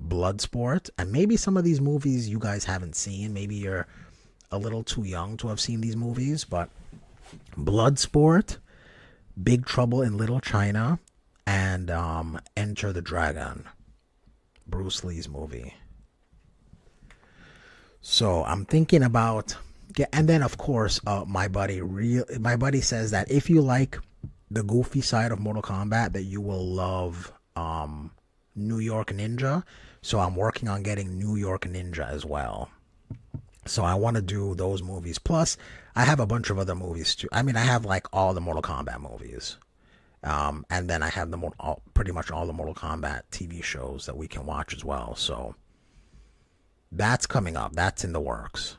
Bloodsport, and maybe some of these movies you guys haven't seen. Maybe you're a little too young to have seen these movies, but Bloodsport, Big Trouble in Little China, and Enter the Dragon, Bruce Lee's movie. So I'm thinking about, and then of course my buddy says that if you like the goofy side of Mortal Kombat, that you will love New York Ninja. So I'm working on getting New York Ninja as well. So I want to do those movies. Plus, I have a bunch of other movies too. I mean, I have like all the Mortal Kombat movies. And then I have pretty much all the Mortal Kombat TV shows that we can watch as well. So that's coming up. That's in the works.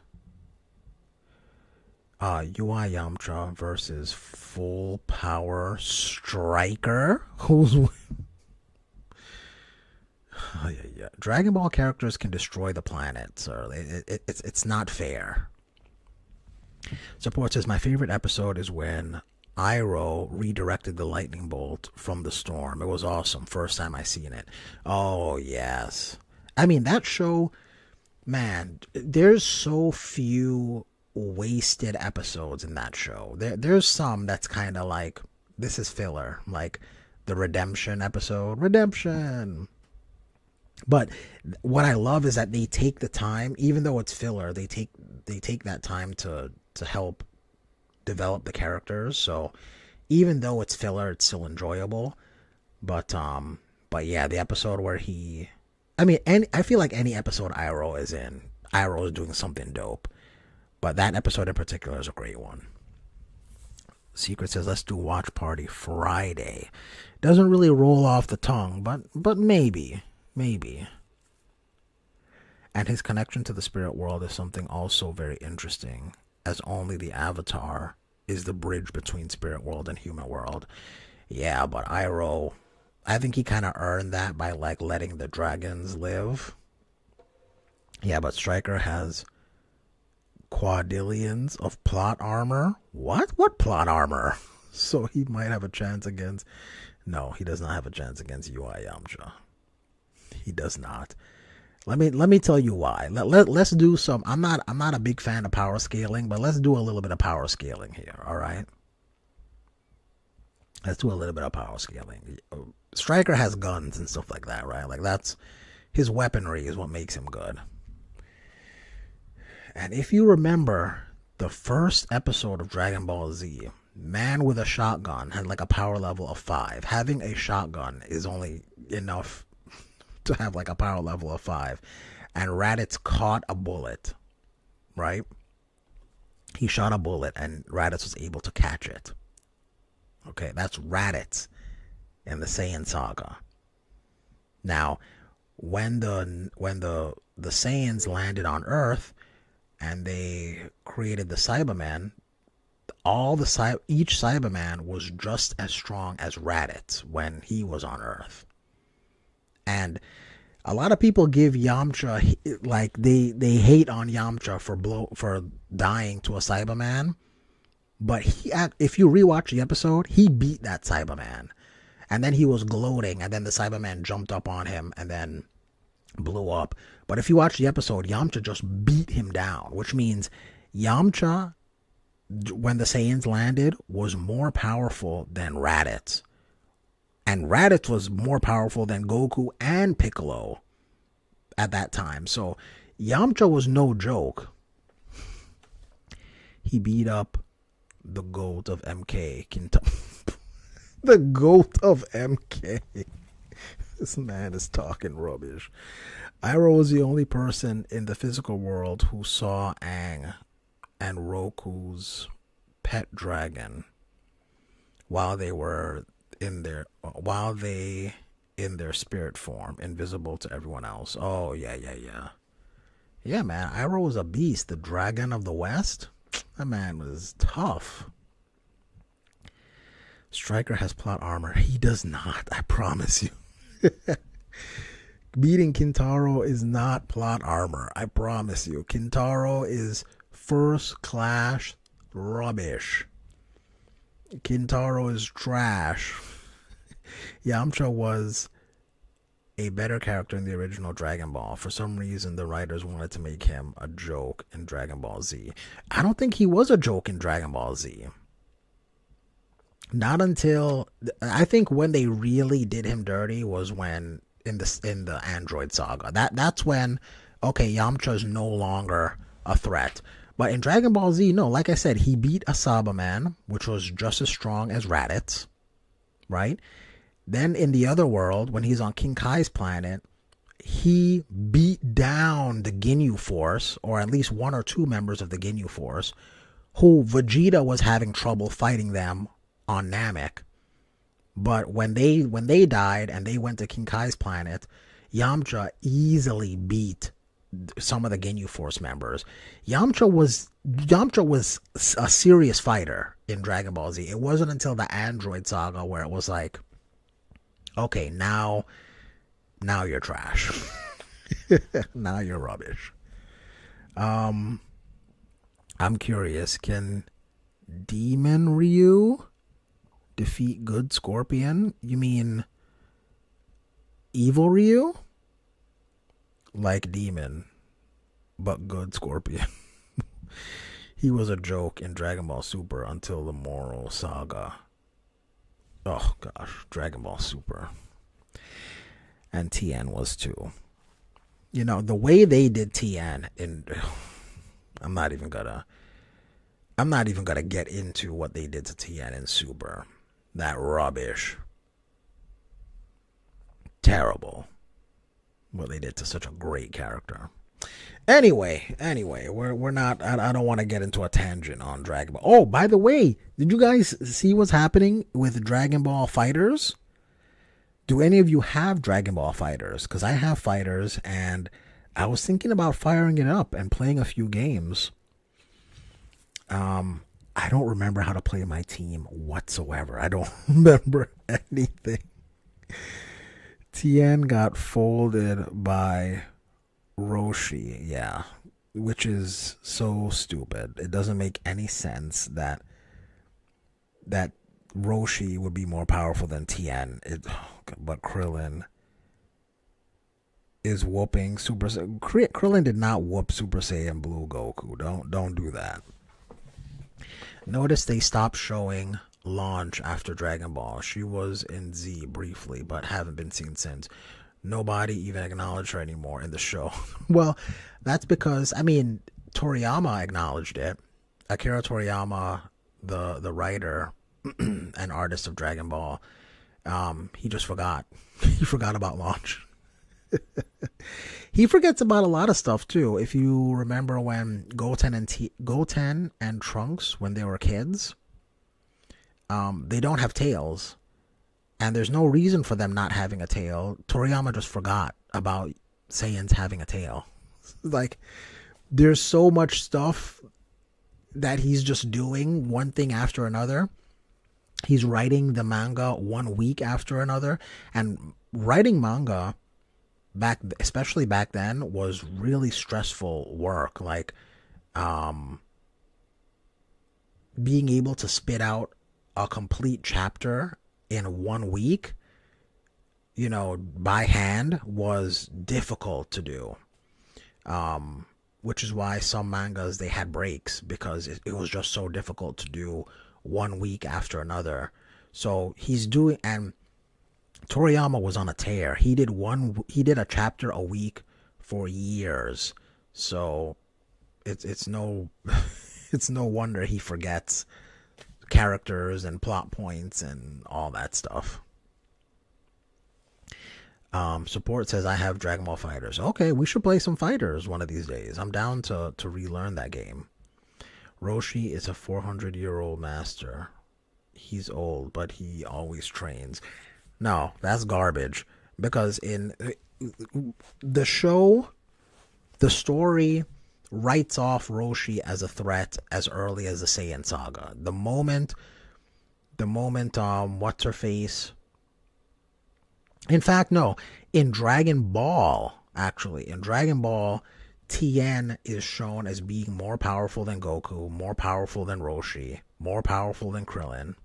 UI Yamcha versus Full Power Striker. Who's yeah. Dragon Ball characters can destroy the planet, so it's not fair. Support says my favorite episode is when Iroh redirected the lightning bolt from the storm. It was awesome. First time I seen it. Oh yes. I mean that show, man. There's so few wasted episodes in that show. There's some that's kind of like, this is filler, like the redemption episode. Redemption. But what I love is that they take the time, even though it's filler, they take that time to help develop the characters. So even though it's filler, it's still enjoyable. But yeah, the episode where I feel like any episode Iroh is in, Iroh is doing something dope. But that episode in particular is a great one. Secret says, let's do Watch Party Friday. Doesn't really roll off the tongue, but maybe. And his connection to the spirit world is something also very interesting, as only the Avatar is the bridge between spirit world and human world. Yeah, but Iroh, I think he kind of earned that by like letting the dragons live. Yeah, but Stryker has quadrillions of plot armor. What plot armor? So he might have a chance against... No, he does not have a chance against UI Yamcha. He does not. Let me tell you why. Let's do some... I'm not a big fan of power scaling, but let's do a little bit of power scaling here, all right? Let's do a little bit of power scaling. Stryker has guns and stuff like that, right? Like that's... His weaponry is what makes him good. And if you remember the first episode of Dragon Ball Z, man with a shotgun had like a power level of 5. Having a shotgun is only enough to have like a power level of 5. And Raditz caught a bullet, right? He shot a bullet and Raditz was able to catch it. Okay, that's Raditz in the Saiyan saga. Now, when the Saiyans landed on Earth and they created the Cybermen, each Cyberman was just as strong as Raditz when he was on Earth. And a lot of people give Yamcha, like they hate on Yamcha for dying to a Cyberman, but if you rewatch the episode, he beat that Cyberman, and then he was gloating, and then the Cyberman jumped up on him and then blew up. But if you watch the episode, Yamcha just beat him down, which means Yamcha, when the Saiyans landed, was more powerful than Raditz. And Raditz was more powerful than Goku and Piccolo at that time. So Yamcha was no joke. He beat up the GOAT of MK. The GOAT of MK. This man is talking rubbish. Iroh was the only person in the physical world who saw Aang and Roku's pet dragon while they in their spirit form, invisible to everyone else. Oh yeah. Yeah, man. Iroh was a beast. The Dragon of the West. That man was tough. Stryker has plot armor. He does not. I promise you. Beating Kintaro is not plot armor. I promise you. Kintaro is first class rubbish. Kintaro is trash. Yamcha was a better character in the original Dragon Ball. For some reason, the writers wanted to make him a joke in Dragon Ball Z. I don't think he was a joke in Dragon Ball Z. Not until, I think when they really did him dirty was when in the Android saga. That's when, okay, Yamcha is no longer a threat. But in Dragon Ball Z, no, like I said, he beat a Saiyaman, which was just as strong as Raditz. right? Then in the other world, when he's on King Kai's planet, he beat down the Ginyu Force, or at least one or two members of the Ginyu Force, who Vegeta was having trouble fighting them on Namek. But when they died and they went to King Kai's planet, Yamcha easily beat some of the Ginyu Force members. Yamcha was a serious fighter in Dragon Ball Z. It wasn't until the Android saga where it was like, okay, now you're trash. Now you're rubbish. I'm curious, can Demon Ryu defeat good Scorpion? You mean evil Ryu? Like Demon, but good Scorpion. He was a joke in Dragon Ball Super until the Moral Saga. Oh gosh, Dragon Ball Super. And Tien was too. You know, the way they did Tien in I'm not even gonna get into what they did to Tien in Super. That rubbish. Terrible. What they did to such a great character. Anyway, we're not. I don't want to get into a tangent on Dragon Ball. Oh, by the way, did you guys see what's happening with Dragon Ball Fighters? Do any of you have Dragon Ball Fighters? Because I have Fighters, and I was thinking about firing it up and playing a few games. I don't remember how to play my team whatsoever. I don't remember anything. Tien got folded by Roshi, yeah, which is so stupid. It doesn't make any sense that Roshi would be more powerful than Tien. But Krillin is whooping Super Saiyan. Krillin did not whoop Super Saiyan Blue Goku. Don't do that. Notice they stopped showing Launch after Dragon Ball. She was in Z briefly, but haven't been seen since. Nobody even acknowledged her anymore in the show. Well, that's because, I mean, Toriyama acknowledged it. Akira Toriyama, the writer and artist of Dragon Ball, he just forgot. He forgot about Launch. He forgets about a lot of stuff too. If you remember when Goten and Trunks, when they were kids, they don't have tails, and there's no reason for them not having a tail. Toriyama just forgot about Saiyans having a tail. Like, there's so much stuff that he's just doing one thing after another. He's writing the manga 1 week after another, and writing manga especially back then, was really stressful work. Like, being able to spit out a complete chapter in 1 week, you know, by hand, was difficult to do. Which is why some mangas, they had breaks, because it was just so difficult to do 1 week after another. So he's doing, and Toriyama was on a tear. He did a chapter a week for years. So it's no it's no wonder he forgets characters and plot points and all that stuff. Support says I have Dragon Ball Fighters. Okay, we should play some Fighters one of these days. I'm down to relearn that game. Roshi is a 400-year-old master. He's old, but he always trains. No, that's garbage. Because in the show, the story writes off Roshi as a threat as early as the Saiyan saga. The moment what's her face? In fact, no. In Dragon Ball, Tien is shown as being more powerful than Goku, more powerful than Roshi, more powerful than Krillin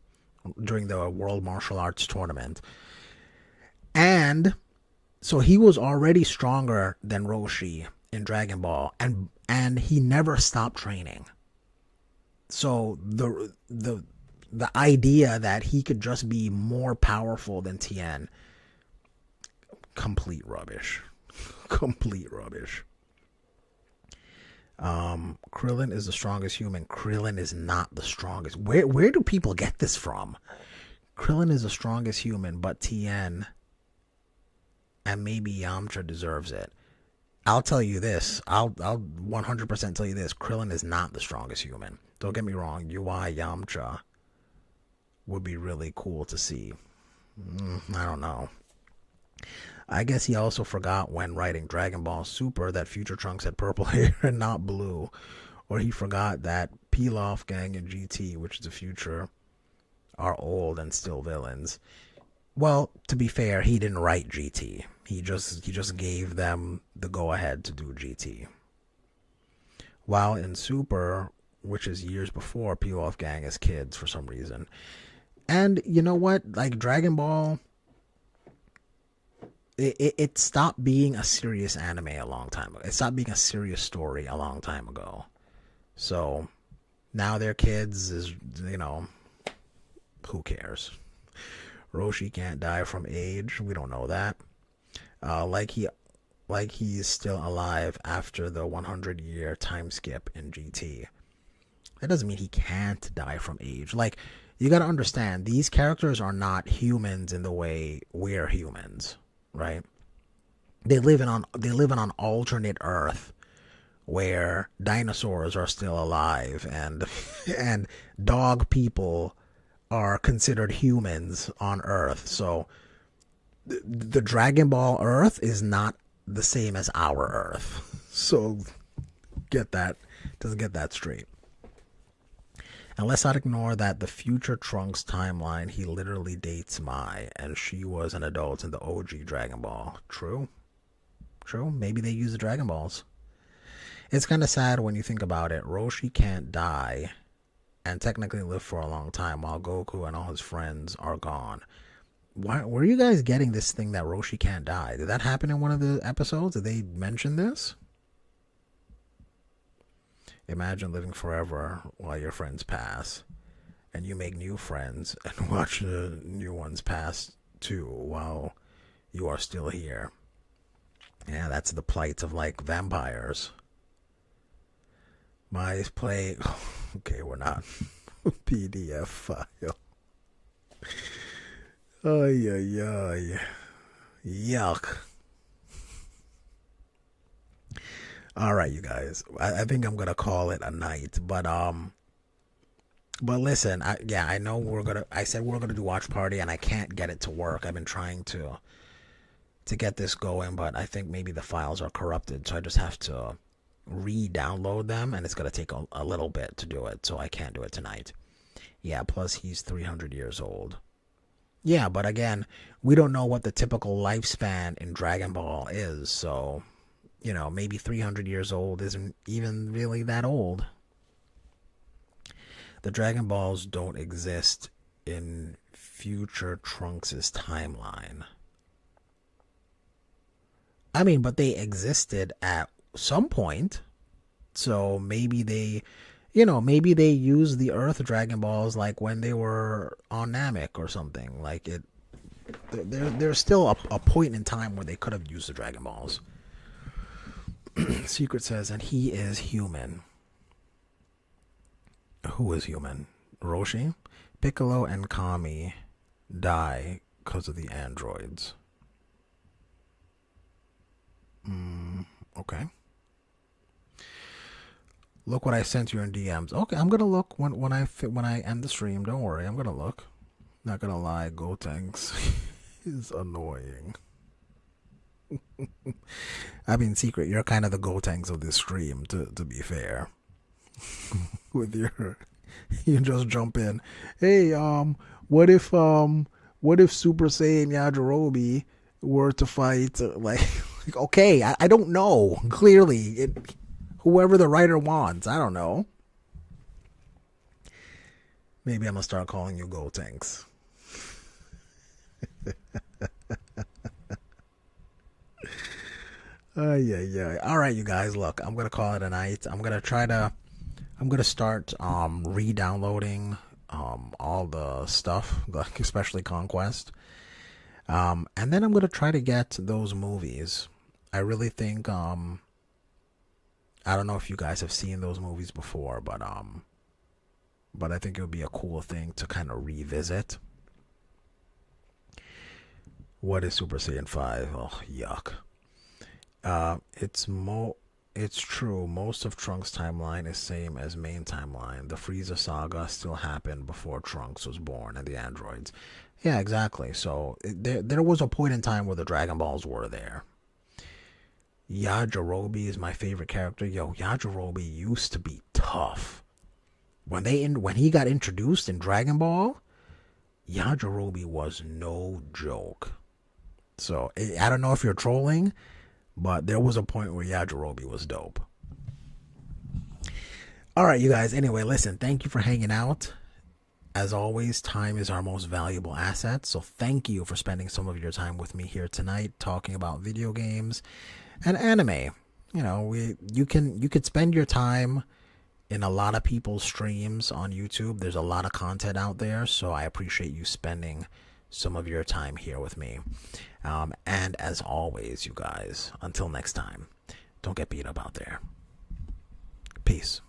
during the World Martial Arts Tournament. And so he was already stronger than Roshi in Dragon Ball, and he never stopped training. So the idea that he could just be more powerful than Tien, complete rubbish. Complete rubbish. Krillin is the strongest human. Krillin is not the strongest. Where do people get this from? Krillin is the strongest human, but Tien and maybe Yamcha deserves it. I'll tell you this. I'll 100% tell you this. Krillin is not the strongest human. Don't get me wrong. UI Yamcha would be really cool to see. I don't know. I guess he also forgot when writing Dragon Ball Super that Future Trunks had purple hair and not blue. Or he forgot that Pilaf Gang and GT, which is the future, are old and still villains. Well, to be fair, he didn't write GT. He just gave them the go-ahead to do GT. While in Super, which is years before, Pilaf Gang is kids for some reason. And you know what? Like Dragon Ball, it stopped being a serious anime a long time ago. It stopped being a serious story a long time ago. So now they're kids is, who cares? Roshi can't die from age. We don't know that. Like he's still alive after the 100-year time skip in GT. That doesn't mean he can't die from age. Like, you gotta understand, these characters are not humans in the way we're humans, right? They live in an alternate Earth where dinosaurs are still alive and dog people are considered humans on Earth. So the Dragon Ball Earth is not the same as our Earth. So get that straight. And let's not ignore that the future Trunks timeline, he literally dates Mai, and she was an adult in the OG Dragon Ball. True. Maybe they use the Dragon Balls. It's kind of sad when you think about it. Roshi can't die and technically live for a long time while Goku and all his friends are gone. Why were you guys getting this thing that Roshi can't die? Did that happen in one of the episodes? Did they mention this? Imagine living forever while your friends pass and you make new friends and watch the new ones pass too while you are still here. Yeah, that's the plight of like vampires. My play. Okay, we're not. PDF file. Ay. Yuck. All right, you guys. I think I'm gonna call it a night, but listen. I know I said we're gonna do watch party, and I can't get it to work. I've been trying to get this going, but I think maybe the files are corrupted, so I just have to re-download them, and it's gonna take a little bit to do it, so I can't do it tonight. Yeah. Plus, he's 300 years old. Yeah, but again, we don't know what the typical lifespan in Dragon Ball is, so. Maybe 300 years old isn't even really that old. The Dragon Balls don't exist in future Trunks' timeline. I mean, but they existed at some point. So maybe they used the Earth Dragon Balls like when they were on Namek or something. Like there's still a point in time where they could have used the Dragon Balls. Secret says, and he is human. Who is human? Roshi? Piccolo and Kami die because of the androids. Okay. Look what I sent you in DMs. Okay, I'm gonna look when I end the stream. Don't worry, I'm gonna look. Not gonna lie, Gotenks is annoying. I mean, Secret, you're kind of the Gotenks of this stream, to be fair. With you just jump in. Hey, what if Super Saiyan Yajirobe were to fight? Okay, I don't know. Clearly, whoever the writer wants, I don't know. Maybe I'm gonna start calling you Gotenks. Yeah. All right, you guys. Look, I'm gonna call it a night. I'm gonna start re-downloading all the stuff, like especially Conquest, and then I'm gonna try to get those movies. I really think I don't know if you guys have seen those movies before, but I think it would be a cool thing to kind of revisit. What is Super Saiyan 5? Oh, yuck. It's true. Most of Trunks' timeline is same as main timeline. The Frieza saga still happened before Trunks was born and the androids. Yeah, exactly. So there was a point in time where the Dragon Balls were there. Yajirobe is my favorite character. Yo, Yajirobe used to be tough. When he got introduced in Dragon Ball, Yajirobe was no joke. So I don't know if you're trolling, but there was a point where Yajirobe was dope. All right, you guys. Anyway, listen, thank you for hanging out. As always, time is our most valuable asset. So thank you for spending some of your time with me here tonight talking about video games and anime. You know, you could spend your time in a lot of people's streams on YouTube. There's a lot of content out there, so I appreciate you spending some of your time here with me. And as always, you guys, until next time, don't get beat up out there. Peace.